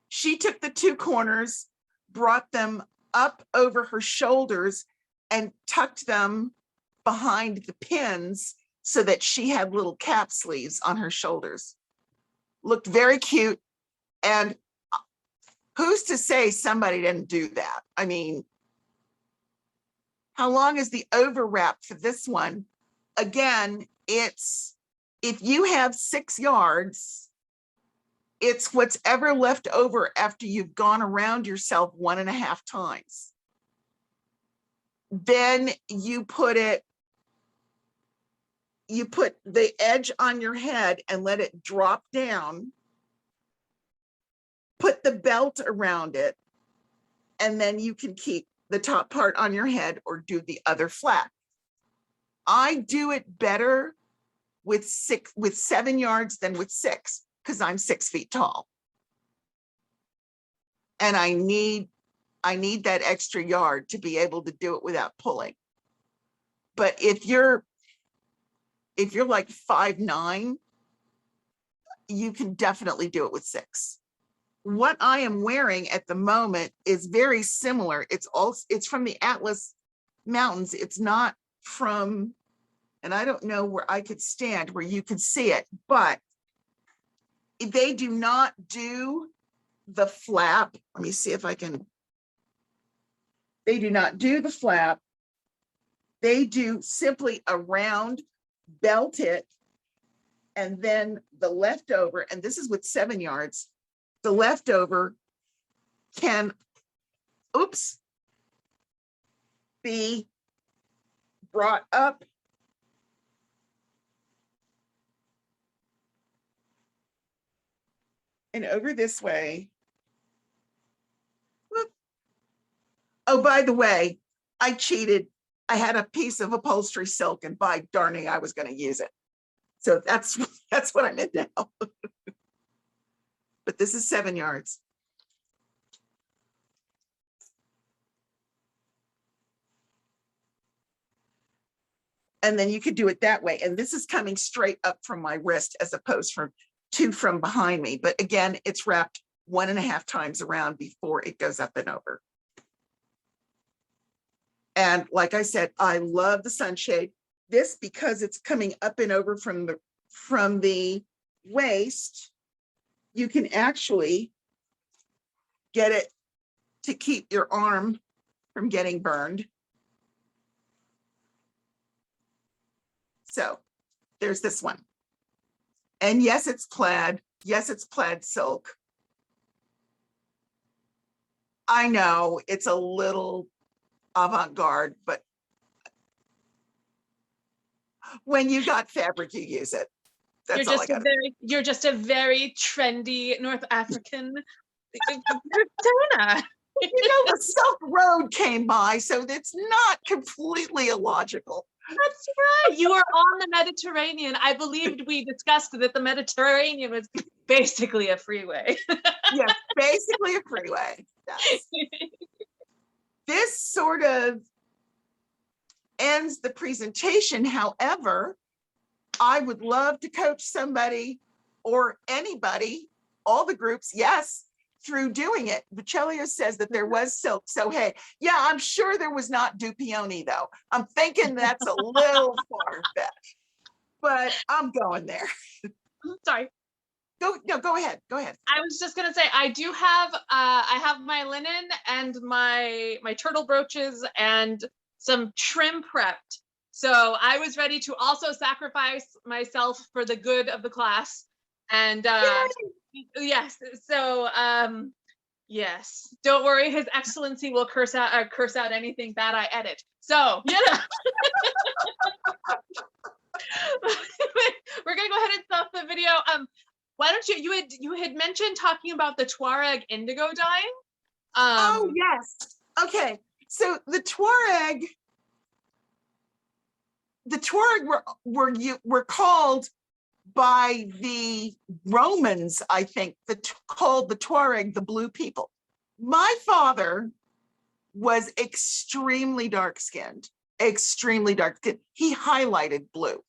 She took the two corners, brought them up over her shoulders, and tucked them behind the pins so that she had little cap sleeves on her shoulders. Looked very cute. And who's to say somebody didn't do that? I mean, how long is the overwrap for this one? Again, it's, if you have 6 yards, it's what's ever left over after you've gone around yourself 1.5 times. Then you put the edge on your head and let it drop down. Put the belt around it, and then you can keep the top part on your head or do the other flap. I do it better with 7 yards than with 6 because I'm 6 feet tall. And I need that extra yard to be able to do it without pulling. But if you're like 5'9", you can definitely do it with 6. what I am wearing at the moment is very similar. It's from the Atlas Mountains. It's not from, and I don't know where I could stand where you could see it, but they do not do the flap. Let me see if I can. They do not do the flap. They do simply a round, belt it, and then the leftover, and this is with 7 yards, the leftover can, oops, be brought up and over this way. Whoop. Oh, by the way, I cheated. I had a piece of upholstery silk, and by darning, I was going to use it. So that's what I'm in now. But this is 7 yards. And then you could do it that way. And this is coming straight up from my wrist as opposed to from behind me. But again, it's wrapped 1.5 times around before it goes up and over. And like I said, I love the sunshade. This, because it's coming up and over from the waist, you can actually get it to keep your arm from getting burned. So there's this one. And yes, it's plaid. Yes, it's plaid silk. I know it's a little avant-garde, but when you got fabric, you use it. That's all I got. You're just a very trendy North African persona. The Silk Road came by, so it's not completely illogical. That's right. You are on the Mediterranean. I believed we discussed that the Mediterranean was basically a freeway. Yes, basically a freeway. Yes. This sort of ends the presentation. However, I would love to coach somebody or anybody, all the groups, yes, through doing it. Vitelio says that there was silk. So, hey, yeah, I'm sure there was not Dupioni though. I'm thinking that's a little far-fetched, but I'm going there. Sorry. Go ahead. Go ahead. I was just gonna say, I do have, I have my linen and my turtle brooches and some trim prepped. So I was ready to also sacrifice myself for the good of the class. And yes, so yes, don't worry, His Excellency will curse out anything bad I edit. So yeah. We're gonna go ahead and stop the video. Why don't you had mentioned talking about the Tuareg indigo dyeing? Oh yes. Okay. So the Tuareg were called by the Romans, I think, called the Tuareg the blue people. My father was extremely dark-skinned, extremely dark-skinned. He highlighted blue.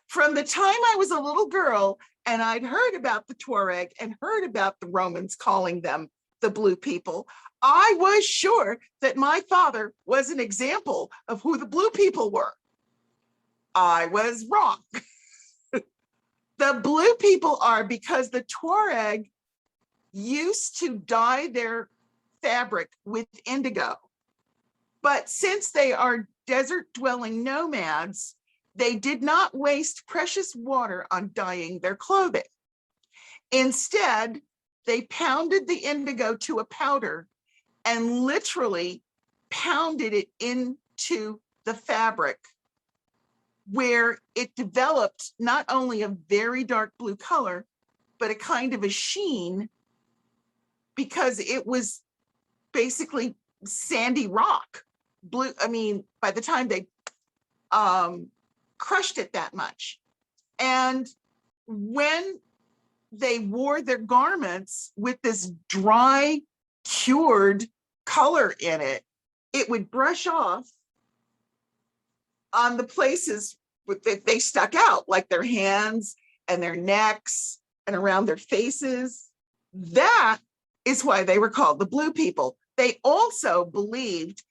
From the time I was a little girl and I'd heard about the Tuareg and heard about the Romans calling them the blue people, I was sure that my father was an example of who the blue people were. I was wrong. The blue people are because the Tuareg used to dye their fabric with indigo. But since they are desert-dwelling nomads, they did not waste precious water on dyeing their clothing. Instead, they pounded the indigo to a powder and literally pounded it into the fabric, where it developed not only a very dark blue color, but a kind of a sheen, because it was basically sandy rock. Blue, I mean, by the time they crushed it that much. And when they wore their garments with this dry, cured color in it, it would brush off on the places that they stuck out, like their hands and their necks and around their faces. That is why they were called the blue people. They also believed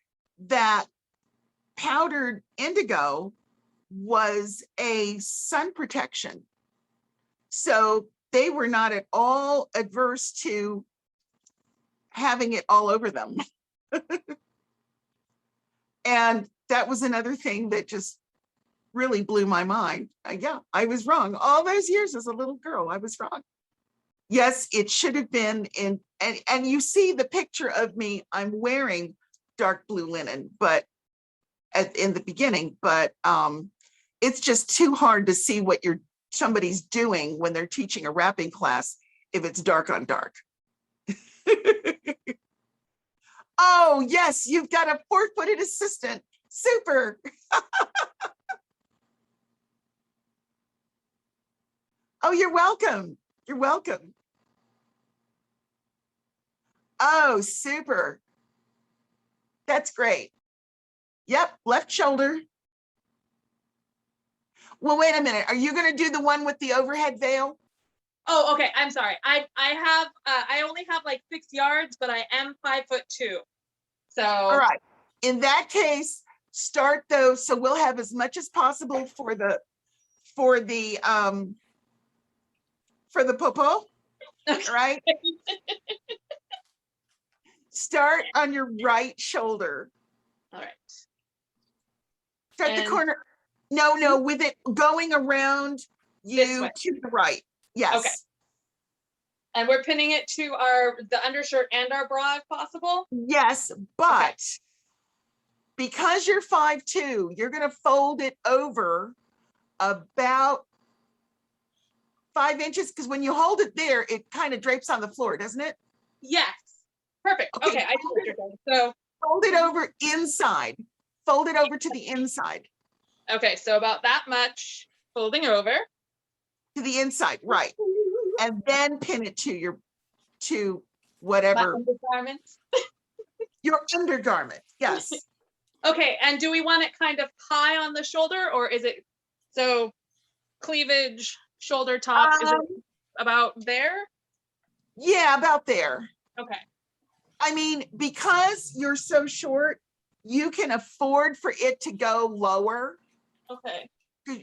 that powdered indigo was a sun protection. So they were not at all adverse to having it all over them. And that was another thing that just really blew my mind. Yeah, I was wrong. All those years as a little girl, I was wrong. Yes, it should have been in, and you see the picture of me, I'm wearing dark blue linen, but in the beginning, but it's just too hard to see what somebody's doing when they're teaching a wrapping class if it's dark on dark. Oh, yes, you've got a 4-footed assistant. Super. Oh, you're welcome. You're welcome. Oh, super. That's great. Yep, left shoulder. Well, wait a minute. Are you going to do the one with the overhead veil? Oh, okay. I'm sorry. I only have like 6 yards, but I am 5'2". So. All right. In that case, start those. So we'll have as much as possible for the popo, Okay. right? Start on your right shoulder. All right. Start the And- corner. No, with it going around This you way. to the right. Yes. Okay. And we're pinning it to the undershirt and our bra if possible. Yes, but because you're 5'2", you're going to fold it over about 5 inches, because when you hold it there, it kind of drapes on the floor, doesn't it? Yes. Perfect. Okay. Okay. I see what you're saying. So, Fold it over inside. Fold it over to the inside. okay. So about that much folding over. To the inside, right. And then pin it to My whatever, undergarments. your undergarment. Yes. Okay. And do we want it kind of high on the shoulder, or is it so cleavage, shoulder top? Is it about there? Yeah, about there. Okay. I mean, because you're so short, you can afford for it to go lower. Okay.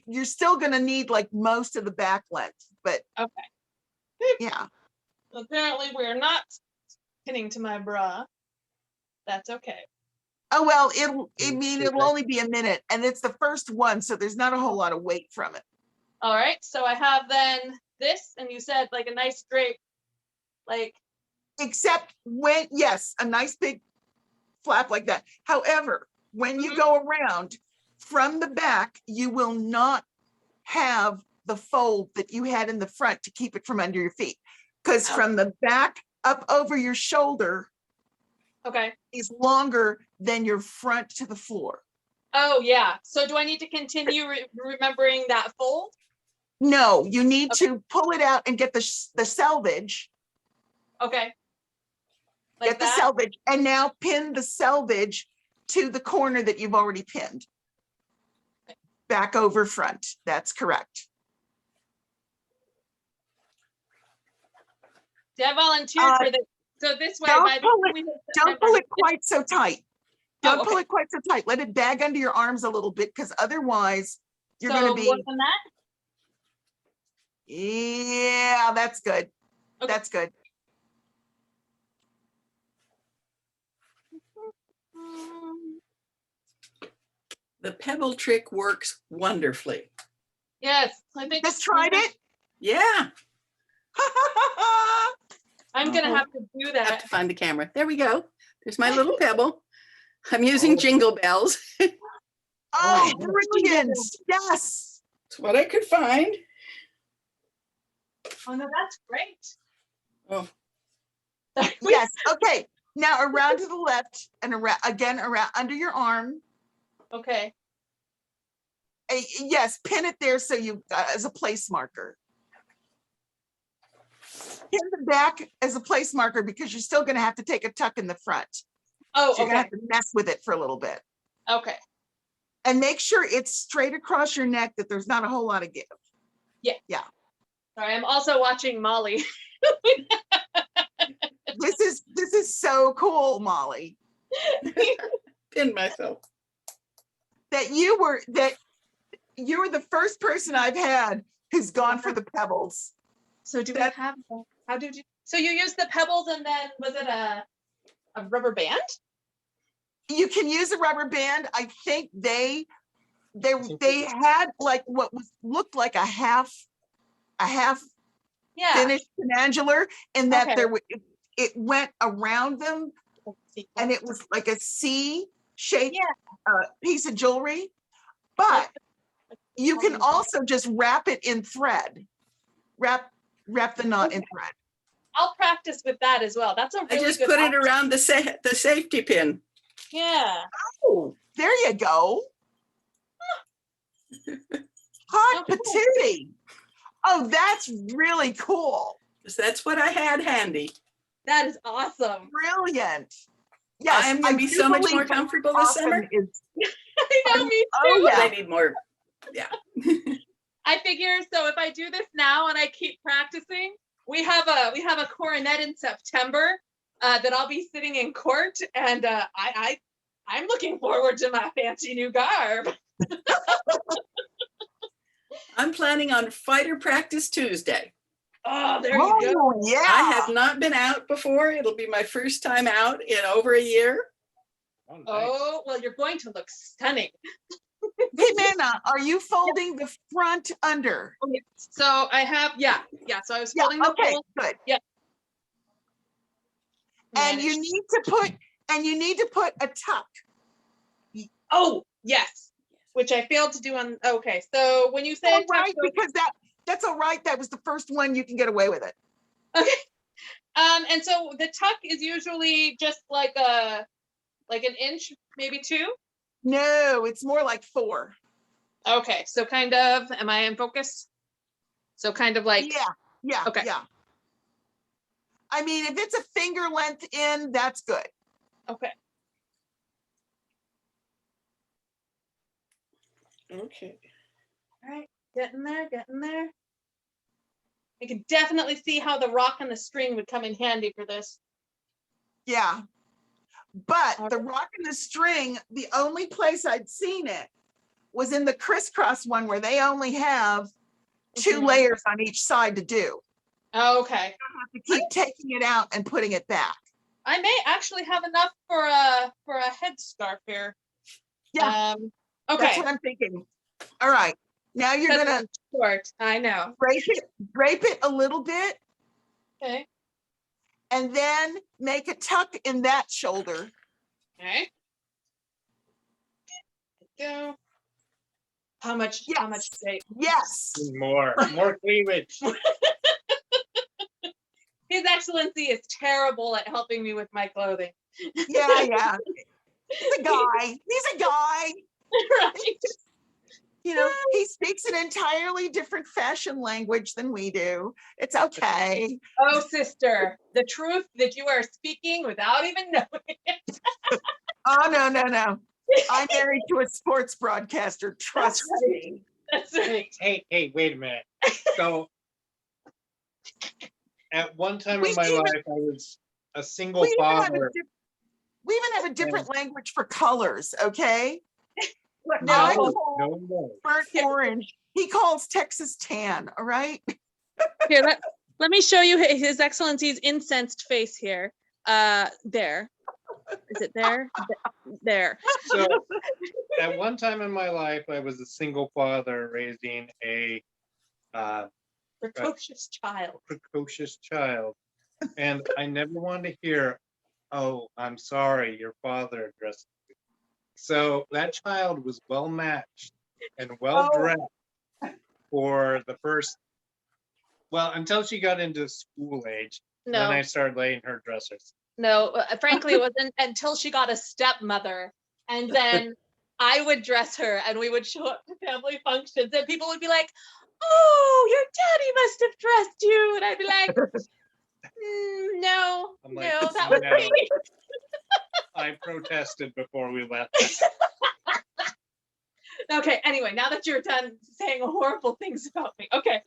You're still going to need like most of the back length, but Okay. yeah. Apparently we're not pinning to my bra. That's okay. Oh, well, it'll only be a minute, and it's the first one, so there's not a whole lot of weight from it. All right. So I have then this, and you said like a nice drape, like, Except when, yes, a nice big flap like that. However, when you go around from the back, you will not have the fold that you had in the front to keep it from under your feet. Because from the back up over your shoulder okay. is longer than your front to the floor. Oh yeah. So do I need to continue remembering that fold? No, you need to pull it out and get the selvage. Okay. Like Get the that? selvage, and now pin the selvage to the corner that you've already pinned. Back over front. That's correct. See, I volunteered for this. So this way, Don't by the pull time it- we hit Don't pull September, it quite so tight. Don't Oh, pull okay. it quite so tight. Let it bag under your arms a little bit, because otherwise you're so going to more be, than that? yeah, that's good. Okay. That's good. The pebble trick works wonderfully. Yes, I think Just tried it. Yeah, I'm gonna have to do I have that. to find the camera. There we go. There's my little pebble. I'm using jingle bells. Oh, brilliant. Yes. It's what I could find. Oh no, that's great. Oh, Yes. Okay. Now around to the left and around again, around under your arm. Okay. Yes, pin it there so you as a place marker. Pin the back as a place marker, because you're still going to have to take a tuck in the front. Oh, So you're going to okay. have to mess with it for a little bit. Okay. And make sure it's straight across your neck, that there's not a whole lot of give. Sorry, I'm also watching Molly. This is so cool, Molly, Pin myself. that you were the first person I've had who's gone for the pebbles. So do we That- have, how did you, so you used the pebbles and then was it a rubber band? You can use a rubber band. I think they had like what looked like a half Yeah. finished penandular, and that Okay. it went around them, and it was like a C-shaped piece of jewelry. But you can also just wrap it in thread. Wrap the knot in thread. I'll practice with that as well. That's a I really just good put it option. around the safety pin. Yeah. Oh, there you go. Hot Okay. patootie. Oh, that's really cool. 'Cause that's what I had handy. That is awesome. Brilliant. Yes, I am gonna be do so much believe more comfortable this often summer. I know, me too. Oh, But I yeah. need more. Yeah. I figure so if I do this now and I keep practicing, we have a coronet in September that I'll be sitting in court, and I'm looking forward to my fancy new garb. I'm planning on fighter practice Tuesday. Oh, there you go. Oh, yeah. I have not been out before. It'll be my first time out in over a year. Oh, nice. Oh, well, you're going to look stunning. Ximena, are you folding the front under? Oh, yes. So I have, yeah. So I was Yeah, folding the okay, whole. good. Yeah. And you need to put a tuck. Oh, yes. Which I failed to do on, okay. So when you say All tuck, right, so- because that's all right. That was the first one. You can get away with it. okay. And so the tuck is usually just like an inch, maybe 2. No, it's more like 4. Okay, so kind of, am I in focus? So kind of like, Yeah. Okay. Yeah. I mean, if it's a finger length in, that's good. okay. Okay. All right, getting there. I can definitely see how the rock and the string would come in handy for this. Yeah. But All the rock and the string, the only place I'd seen it was in the crisscross one where they only have 2 Mhm. layers on each side to do. Okay. To keep taking it out and putting it back. I may actually have enough for a headscarf here. Yeah. That's Okay. what I'm thinking. All right. Now you're Because gonna I'm short. I know. drape it a little bit, Okay. and then make a tuck in that shoulder. Okay. Go. How much? How much Yes. shape? Yes. More cleavage. His Excellency is terrible at helping me with my clothing. Yeah. He's a guy. Right. You know, he speaks an entirely different fashion language than we do. It's okay. Oh, sister, the truth that you are speaking without even knowing it. Oh, no. I'm married to a sports broadcaster. Trust right. me. That's right. Hey, wait a minute. So at one time We in my even- life, I was a single We even have a father. We even have a different language for colors, okay? What No. I No, call no. burnt orange, he calls Texas tan, all right? Here, let me show you His Excellency's incensed face here. There. Is it there? There. So at one time in my life, I was a single father raising a Precocious child. precocious child. And I never wanted to hear, "Oh, I'm sorry, your father dressed you." So that child was well matched and well dressed for the first, well, until she got into school age. And then No, I started laying her dressers. no. Frankly, it wasn't until she got a stepmother, and then I would dress her, and we would show up to family functions, and people would be like, "Oh, your daddy must have dressed you," and I'd be like, "No, I'm like, no, that was "No." me." I protested before we left. Okay. Anyway, now that you're done saying horrible things about me, okay.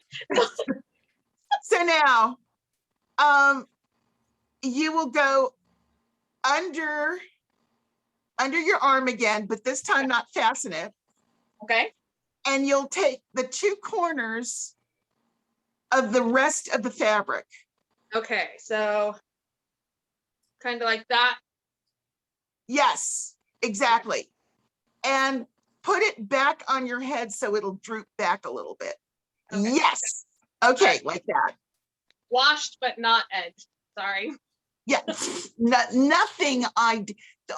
So now, you will go under your arm again, but this time not fasten it. Okay. And you'll take the two corners of the rest of the fabric. Okay. So kind of like that. Yes, exactly. And put it back on your head so it'll droop back a little bit. Okay. Yes. Okay, like that. Washed, but not edged. Sorry. Yeah, nothing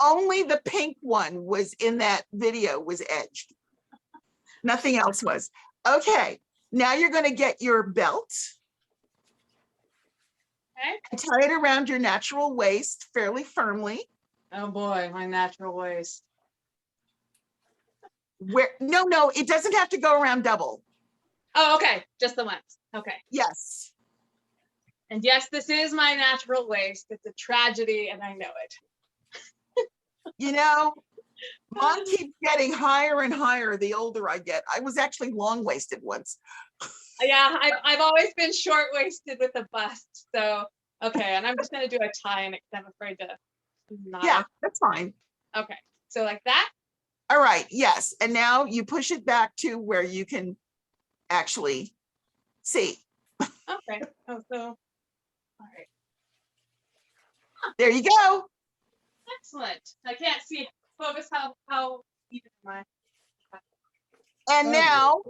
only the pink one was in that video was edged. Nothing else was. Okay, now you're going to get your belt. Okay. And tie it around your natural waist fairly firmly. Oh boy, my natural waist. No, it doesn't have to go around double. Oh, okay. Just the once. Okay. Yes. And yes, this is my natural waist. It's a tragedy, and I know it. You know, mine keeps getting higher and higher the older I get. I was actually long-waisted once. Yeah, I've always been short-waisted with a bust. So, okay, and I'm just gonna do a tie in it because I'm afraid to not. Yeah, that's fine. Okay, so like that. All right, yes. And now you push it back to where you can actually see. Okay. Oh, so, all right. There you go. Excellent. I can't see. Focus how even am I? And now,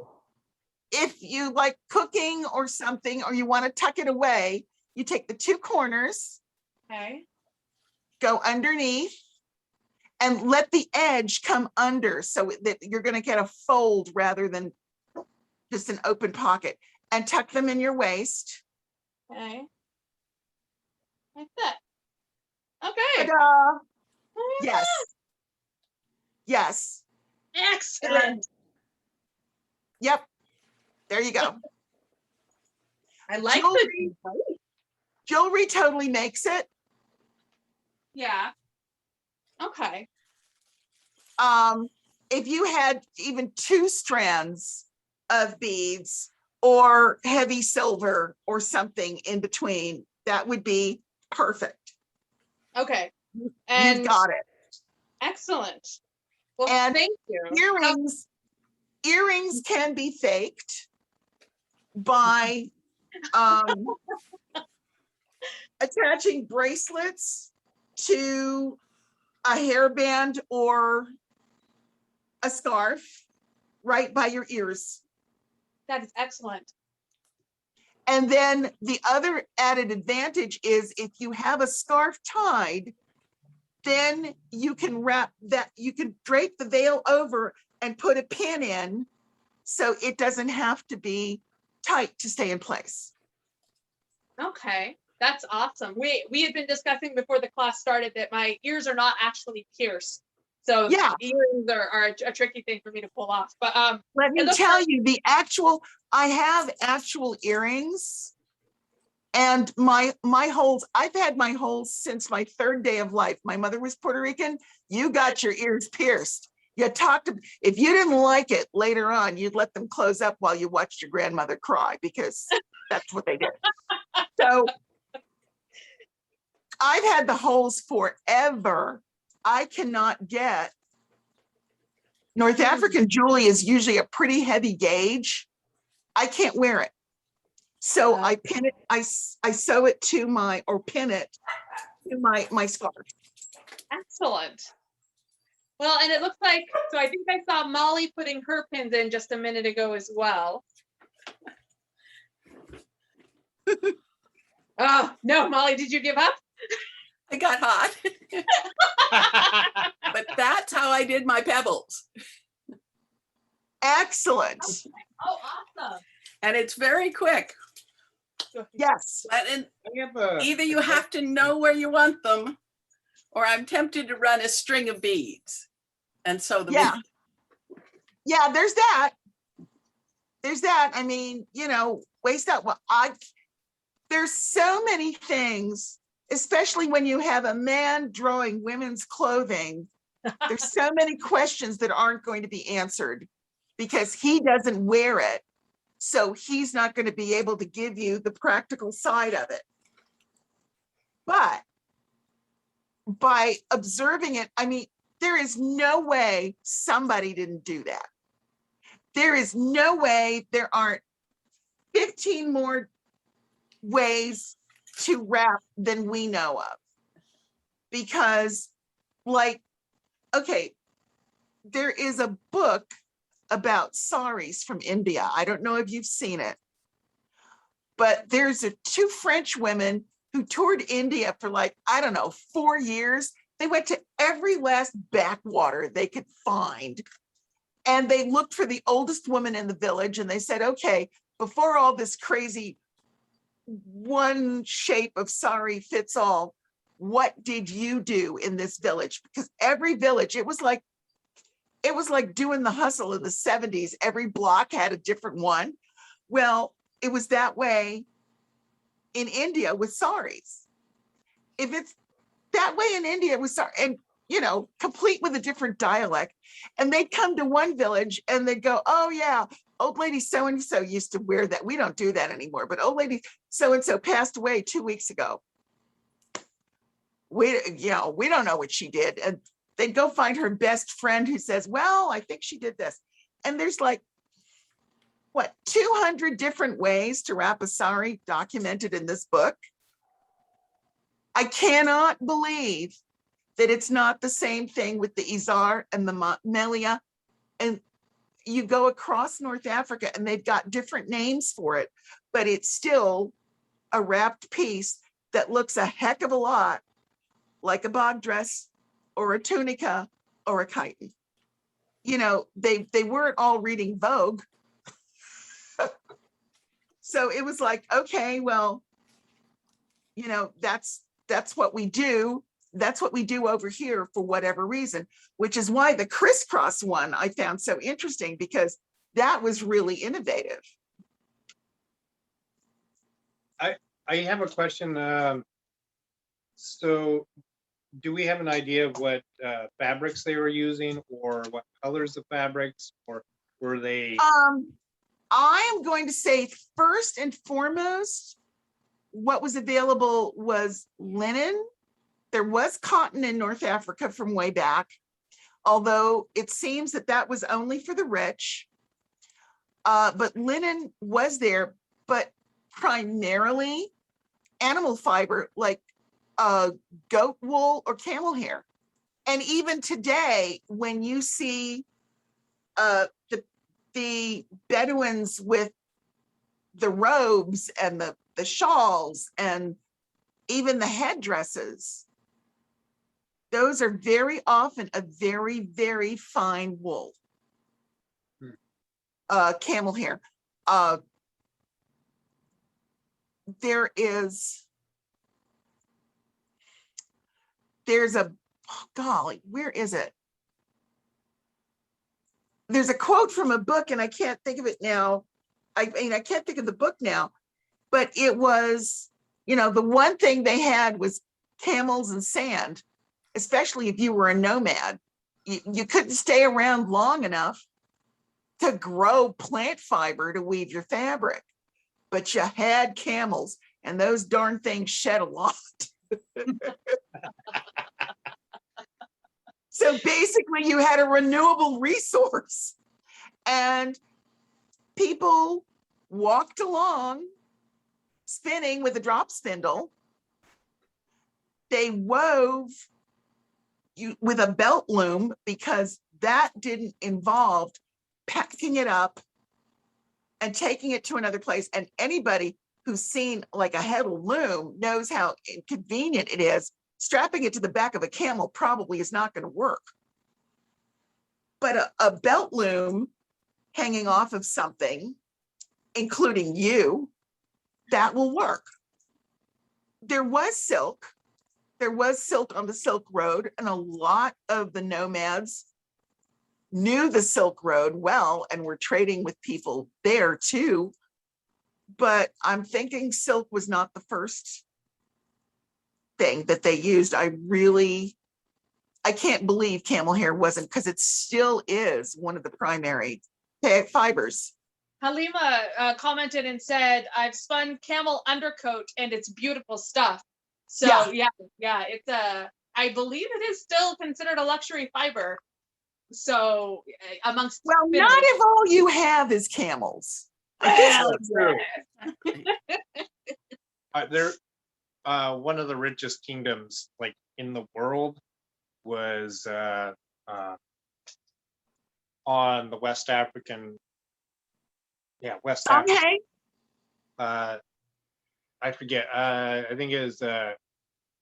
if you like cooking or something, or you want to tuck it away, you take the two corners, Okay. go underneath, and let the edge come under so that you're going to get a fold rather than just an open pocket, and tuck them in your waist. Okay. Like that. Okay. Ta-da! Yes. Yes. Excellent. Yep. There you go. I like Jewelry. Jewelry totally makes it. Yeah. Okay. If you had even 2 strands of beads or heavy silver or something in between, that would be perfect. Okay. And You've got it. excellent. Well, And thank you. Earrings can be faked by attaching bracelets to a hairband or a scarf right by your ears. That is excellent. And then the other added advantage is if you have a scarf tied, then you can you can drape the veil over and put a pin in so it doesn't have to be tight to stay in place. Okay. That's awesome. We had been discussing before the class started that my ears are not actually pierced. So Yeah. earrings are a tricky thing for me to pull off. But Let me it looks tell like- you, I have actual earrings, and my holes, I've had my holes since my 3rd day of life. My mother was Puerto Rican. You got your ears pierced. If you didn't like it later on, you'd let them close up while you watched your grandmother cry, because that's what they did. So I've had the holes forever. I cannot get, North African jewelry is usually a pretty heavy gauge. I can't wear it. So I pin it, I sew it to pin it to my scarf. Excellent. Well, and it looks like, so I think I saw Molly putting her pins in just a minute ago as well. Oh, no, Molly, did you give up? I got hot. But that's how I did my pebbles. Excellent. Oh, awesome. And it's very quick. Yes. Either you have to know where you want them, or I'm tempted to run a string of beads and sew them Yeah. in. Yeah, there's that. There's that. I mean, waste out. Well, there's so many things, especially when you have a man drawing women's clothing. There's so many questions that aren't going to be answered because he doesn't wear it. So he's not going to be able to give you the practical side of it. But by observing it, I mean, there is no way somebody didn't do that. There is no way there aren't 15 more ways to wrap than we know of. Because, like, okay, there is a book about saris from India. I don't know if you've seen it, but there's two French women who toured India for, like, I don't know, 4 years. They went to every last backwater they could find. And they looked for the oldest woman in the village and they said, okay, before all this crazy one shape of sari fits all, what did you do in this village? Because every village, it was like doing the hustle of the 70s. Every block had a different one. Well, it was that way in India with saris. If it's that way in India with saris, and you know, complete with a different dialect, and they'd come to one village and they'd go, oh yeah, old lady so-and-so used to wear that. We don't do that anymore, but old lady so-and-so passed away 2 weeks ago. We don't know what she did. And they'd go find her best friend who says, well, I think she did this. And there's like, what, 200 different ways to wrap a sari documented in this book. I cannot believe that it's not the same thing with the Izar and the Melia. And you go across North Africa and they've got different names for it, but it's still a wrapped piece that looks a heck of a lot like a bog dress or a tunica or a chiton. You know, they weren't all reading Vogue. So it was like, okay, well, you know, that's what we do. That's what we do over here for whatever reason, which is why the crisscross one I found so interesting, because that was really innovative. I have a question. So do we have an idea of what fabrics they were using, or what colors of fabrics, or were they? I am going to say first and foremost, what was available was linen. There was cotton in North Africa from way back, although it seems that that was only for the rich. But linen was there, but primarily animal fiber, like goat wool or camel hair. And even today, when you see the Bedouins with the robes and the shawls and even the headdresses, those are very often a very, very fine wool. Camel hair. There's a, oh golly, where is it? There's a quote from a book and I can't think of it now. I mean, I can't think of the book now, but it was, you know, the one thing they had was camels and sand, especially if you were a nomad. You couldn't stay around long enough to grow plant fiber to weave your fabric, but you had camels and those darn things shed a lot. So basically you had a renewable resource and people walked along spinning with a drop spindle. They wove with a belt loom because that didn't involve packing it up and taking it to another place. And anybody who's seen like a heddle loom knows how inconvenient it is. Strapping it to the back of a camel probably is not going to work. But a belt loom hanging off of something, including you, that will work. There was silk. There was silk on the Silk Road, and a lot of the nomads knew the Silk Road well and were trading with people there too. But I'm thinking silk was not the first thing that they used. I can't believe camel hair wasn't, because it still is one of the primary fibers. Halima commented and said, I've spun camel undercoat and it's beautiful stuff. So yeah, it's I believe it is still considered a luxury fiber. So amongst Well, spinners. not if all you have is camels. I can tell you. Well, They're one of the richest kingdoms like in the world was on the West African, West Africa. Okay. I forget. I think it was don't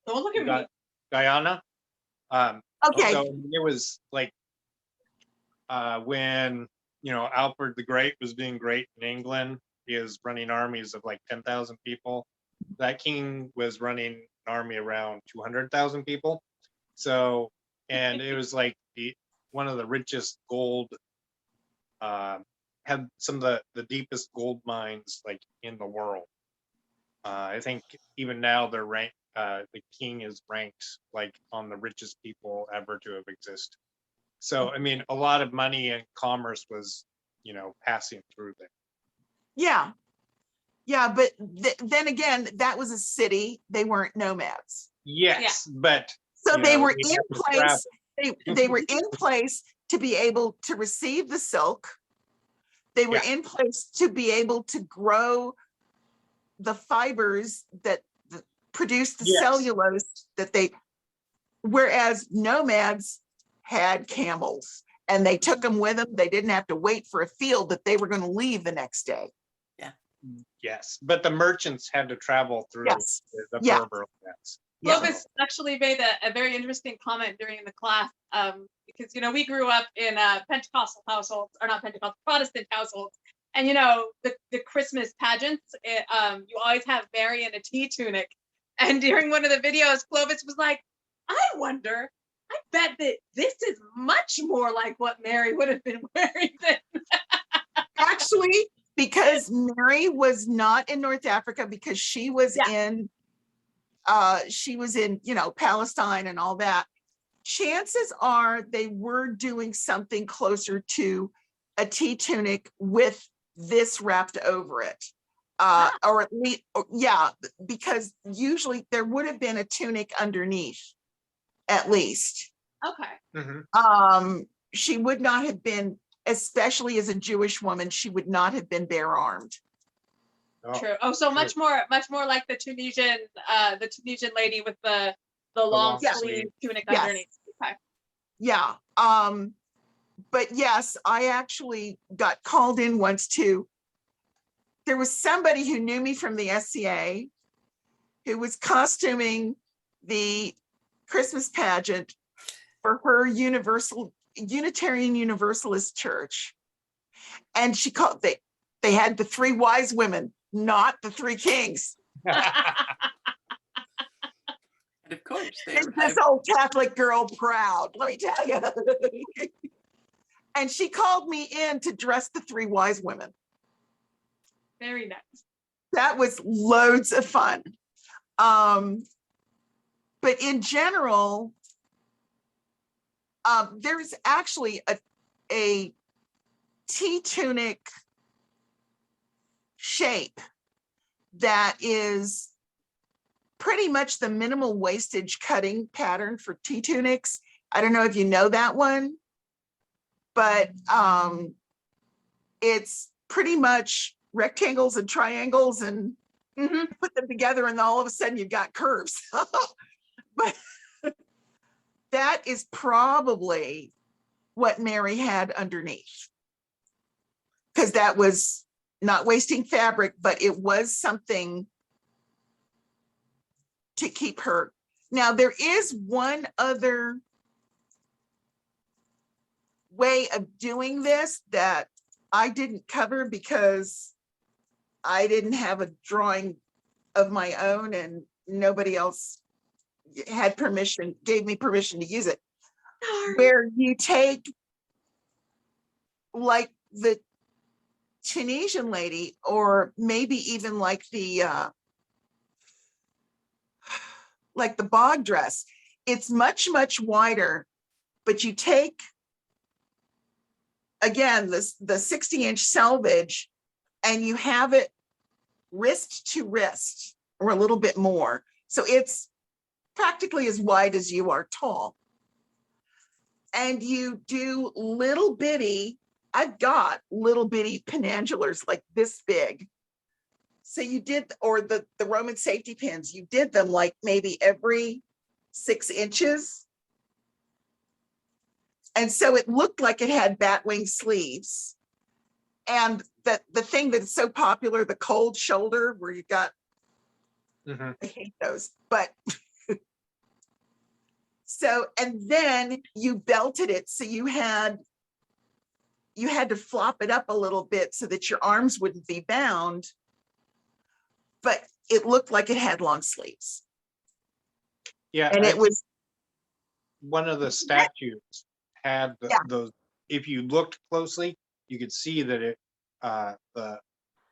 look at me. Guyana. Okay. So it was like when Alfred the Great was doing great in England. He was running armies of like 10,000 people. That king was running an army around 200,000 people. So, and it was like one of the richest gold, had some of the deepest gold mines like in the world. I think even now they're ranked, the king is ranked like on the richest people ever to have existed. So, I mean, a lot of money and commerce was, passing through there. Yeah. Yeah, but then again, that was a city. They weren't nomads. Yes, but So they were they in have to travel. place. They were in place to be able to receive the silk. They were in place to be able to grow the fibers that produce the cellulose that they, whereas nomads had camels and they took them with them. They didn't have to wait for a field that they were going to leave the next day. Yes, but the merchants had to travel through the Berber lands. Clovis actually made a very interesting comment during the class, because we grew up in Pentecostal households, or not Pentecostal, Protestant households, and the Christmas pageants, you always have Mary in a tea tunic, and during one of the videos, Clovis was like, "I wonder, I bet that this is much more like what Mary would have been wearing then." Actually, because Mary was not in North Africa, because she was in Palestine and all that. Chances are they were doing something closer to a tea tunic with this wrapped over it. Or at least, because usually there would have been a tunic underneath, at least. Okay. Mm-hmm. She would not have been, especially as a Jewish woman, she would not have been bare armed. True. Oh, so much more like the Tunisian lady with the long sleeve tunic underneath. Okay. Yeah. But yes, I actually got called in once too. There was somebody who knew me from the SCA who was costuming the Christmas pageant for her Unitarian Universalist church. And she called, they had the three wise women, not the three kings. And of course, Is this old Catholic girl proud? Let me tell you. And she called me in to dress the three wise women. Very nice. That was loads of fun. But in general, there's actually a tea tunic shape that is pretty much the minimal wastage cutting pattern for tea tunics. I don't know if you know that one, but it's pretty much rectangles and triangles and put them together and all of a sudden you've got curves. But that is probably what Mary had underneath, because that was not wasting fabric, but it was something to keep her. Now, there is one other way of doing this that I didn't cover because I didn't have a drawing of my own and nobody else had permission, gave me permission to use it. Where you take like the Tunisian lady, or maybe even like the bog dress. It's much, much wider, but you take, again, the 60-inch selvage and you have it wrist to wrist or a little bit more. So it's practically as wide as you are tall. And you do little bitty, I've got little bitty penandulars like this big. So you did, or the Roman safety pins, you did them like maybe every 6 inches. And so it looked like it had batwing sleeves. And the thing that's so popular, the cold shoulder, where you got, I hate those, but so, and then you belted it. So you had to flop it up a little bit so that your arms wouldn't be bound, but it looked like it had long sleeves. Yeah, And I it was, one of the statues had those. If you looked closely, you could see that it the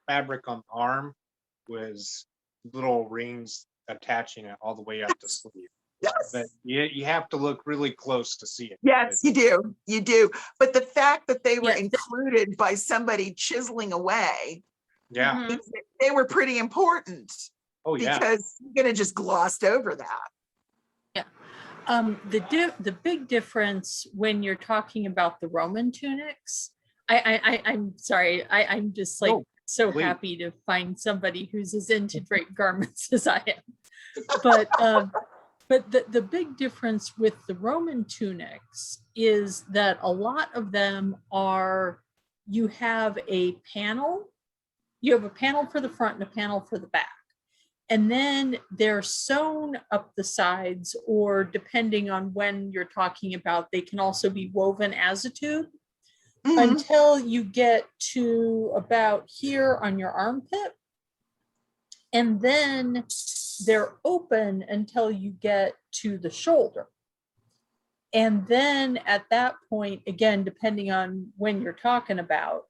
fabric on the arm was little rings attaching it all the way up the sleeve. yes. But you have to look really close to see it. Yes, you do. You do. But the fact that they were Yeah. included by somebody chiseling away, Yeah. Mhm. means that they were pretty important, Oh yeah. because you could have just glossed over that. The big difference when you're talking about the Roman tunics, I'm sorry, I'm just like No, so please. happy to find somebody who's as into drape garments as I am. But the big difference with the Roman tunics is that a lot of them are, you have a panel for the front and a panel for the back. And then they're sewn up the sides, or depending on when you're talking about, they can also be woven as a tube Mhm. until you get to about here on your armpit. And then they're open until you get to the shoulder. And then at that point, again, depending on when you're talking about,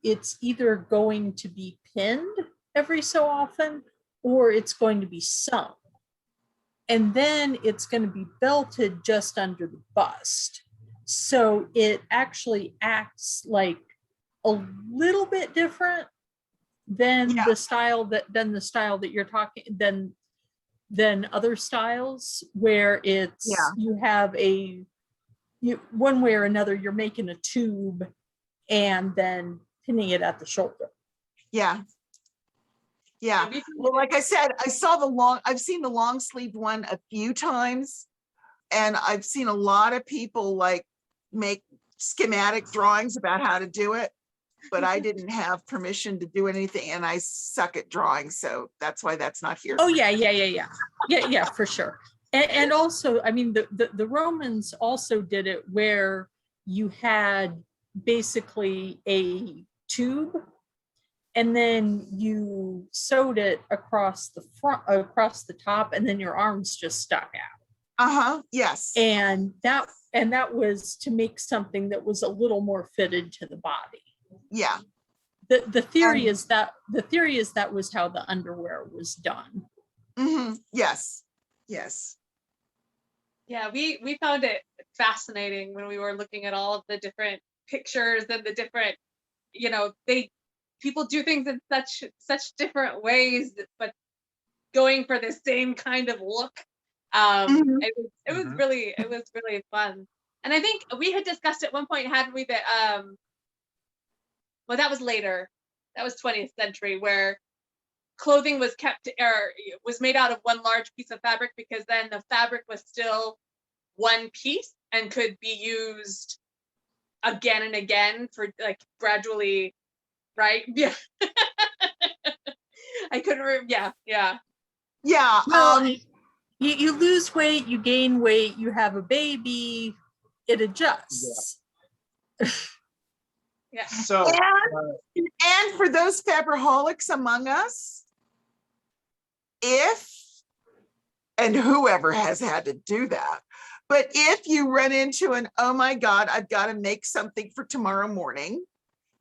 it's either going to be pinned every so often, or it's going to be sewn. And then it's going to be belted just under the bust. So it actually acts like a little bit different than Yeah. the style that you're talking, than other styles where it's, Yeah. you have one way or another, you're making a tube and then pinning it at the shoulder. Yeah. Yeah. we- Well, like I said, I've seen the long sleeve one a few times, and I've seen a lot of people like make schematic drawings about how to do it, but I didn't have permission to do anything, and I suck at drawing, so that's why that's not here. Oh yeah, for sure. And also, I mean, the Romans also did it where you had basically a tube, and then you sewed it across the front, across the top, and then your arms just stuck out. Yes. And that was to make something that was a little more fitted to the body. Yeah. The theory is that was how the underwear was done. Yes. Yes. Yeah, we found it fascinating when we were looking at all of the different pictures and the different, people do things in such different ways, but going for the same kind of look. It was really fun. And I think we had discussed at one point, hadn't we, that well, that was later. That was 20th century, where clothing was kept, or was made out of one large piece of fabric, because then the fabric was still one piece and could be used again and again for like gradually, right? Yeah. I couldn't remember. Yeah. Well, you lose weight, you gain weight, you have a baby, it adjusts. Yeah. So And for those fabriholics among us, and whoever has had to do that, but if you run into oh my God, I've got to make something for tomorrow morning,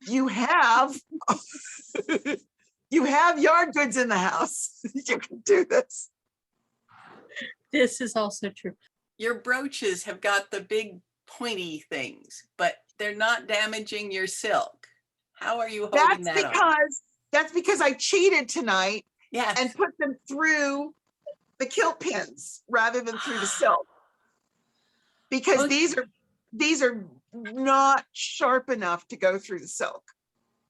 you have yard goods in the house. You can do this. This is also true. Your brooches have got the big pointy things, but they're not damaging your silk. How are you holding that on? That's because I cheated tonight Yes. and put them through the kilt pins rather than through the silk. Because Okay. these are not sharp enough to go through the silk.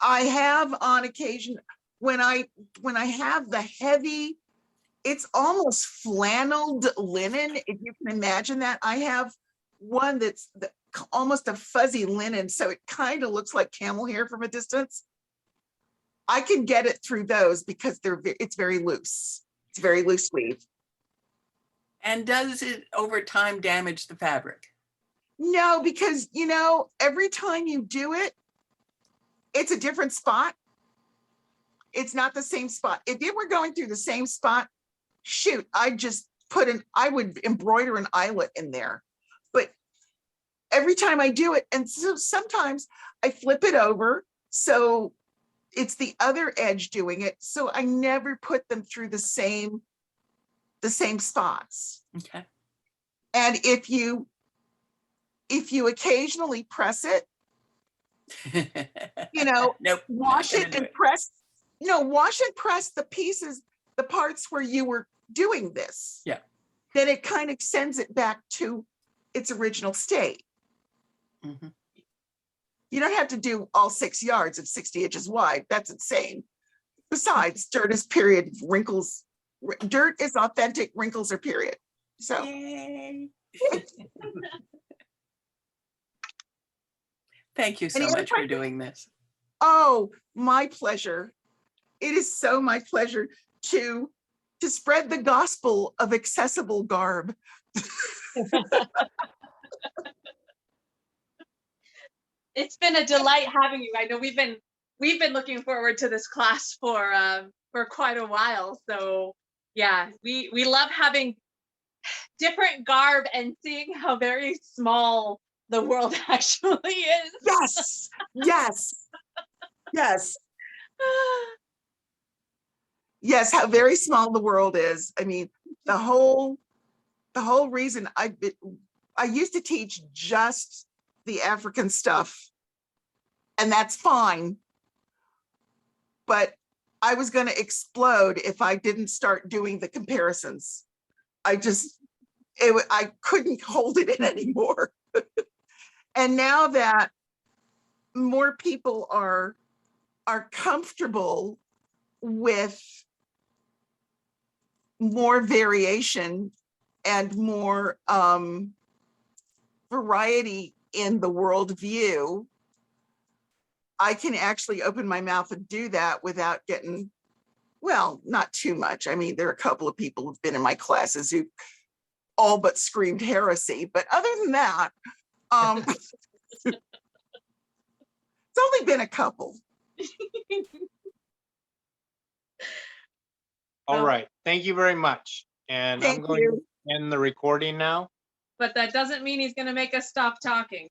I have on occasion, when I have the heavy, it's almost flanneled linen, if you can imagine that. I have one that's almost a fuzzy linen, so it kind of looks like camel hair from a distance. I can get it through those because it's very loose. It's very loose weave. And does it over time damage the fabric? No, because every time you do it, it's a different spot. It's not the same spot. If it were going through the same spot, shoot, I would embroider an eyelet in there. But every time I do it, and so sometimes I flip it over, so it's the other edge doing it. So I never put them through the same spots. Okay. And if you occasionally press it, Nope. wash not it gonna and press, wash and press the pieces, the parts where you were doing this. Yeah. Then it kind of sends it back to its original state. do it. Mhm. You don't have to do all 6 yards of 60 inches wide. That's insane. Besides, dirt is period, wrinkles. Dirt is authentic, wrinkles are period. So Yay. Thank you so Any other much for questions? doing this. oh, my pleasure. It is so my pleasure to spread the gospel of accessible garb. It's been a delight having you. I know we've been looking forward to this class for quite a while. So yeah, we love having different garb and seeing how very small the world actually is. Yes, yes, yes, yes, how very small the world is. I mean, the whole reason I used to teach just the African stuff, and that's fine. But I was going to explode if I didn't start doing the comparisons. I couldn't hold it in anymore. And now that more people are comfortable with more variation and more variety in the worldview, I can actually open my mouth and do that without getting, well, not too much. I mean, there are a couple of people who've been in my classes who all but screamed heresy, but other than that, it's only been a couple. All Well, right, thank you very much. And I'm Thank going you. to end the recording now. But that doesn't mean he's going to make us stop talking.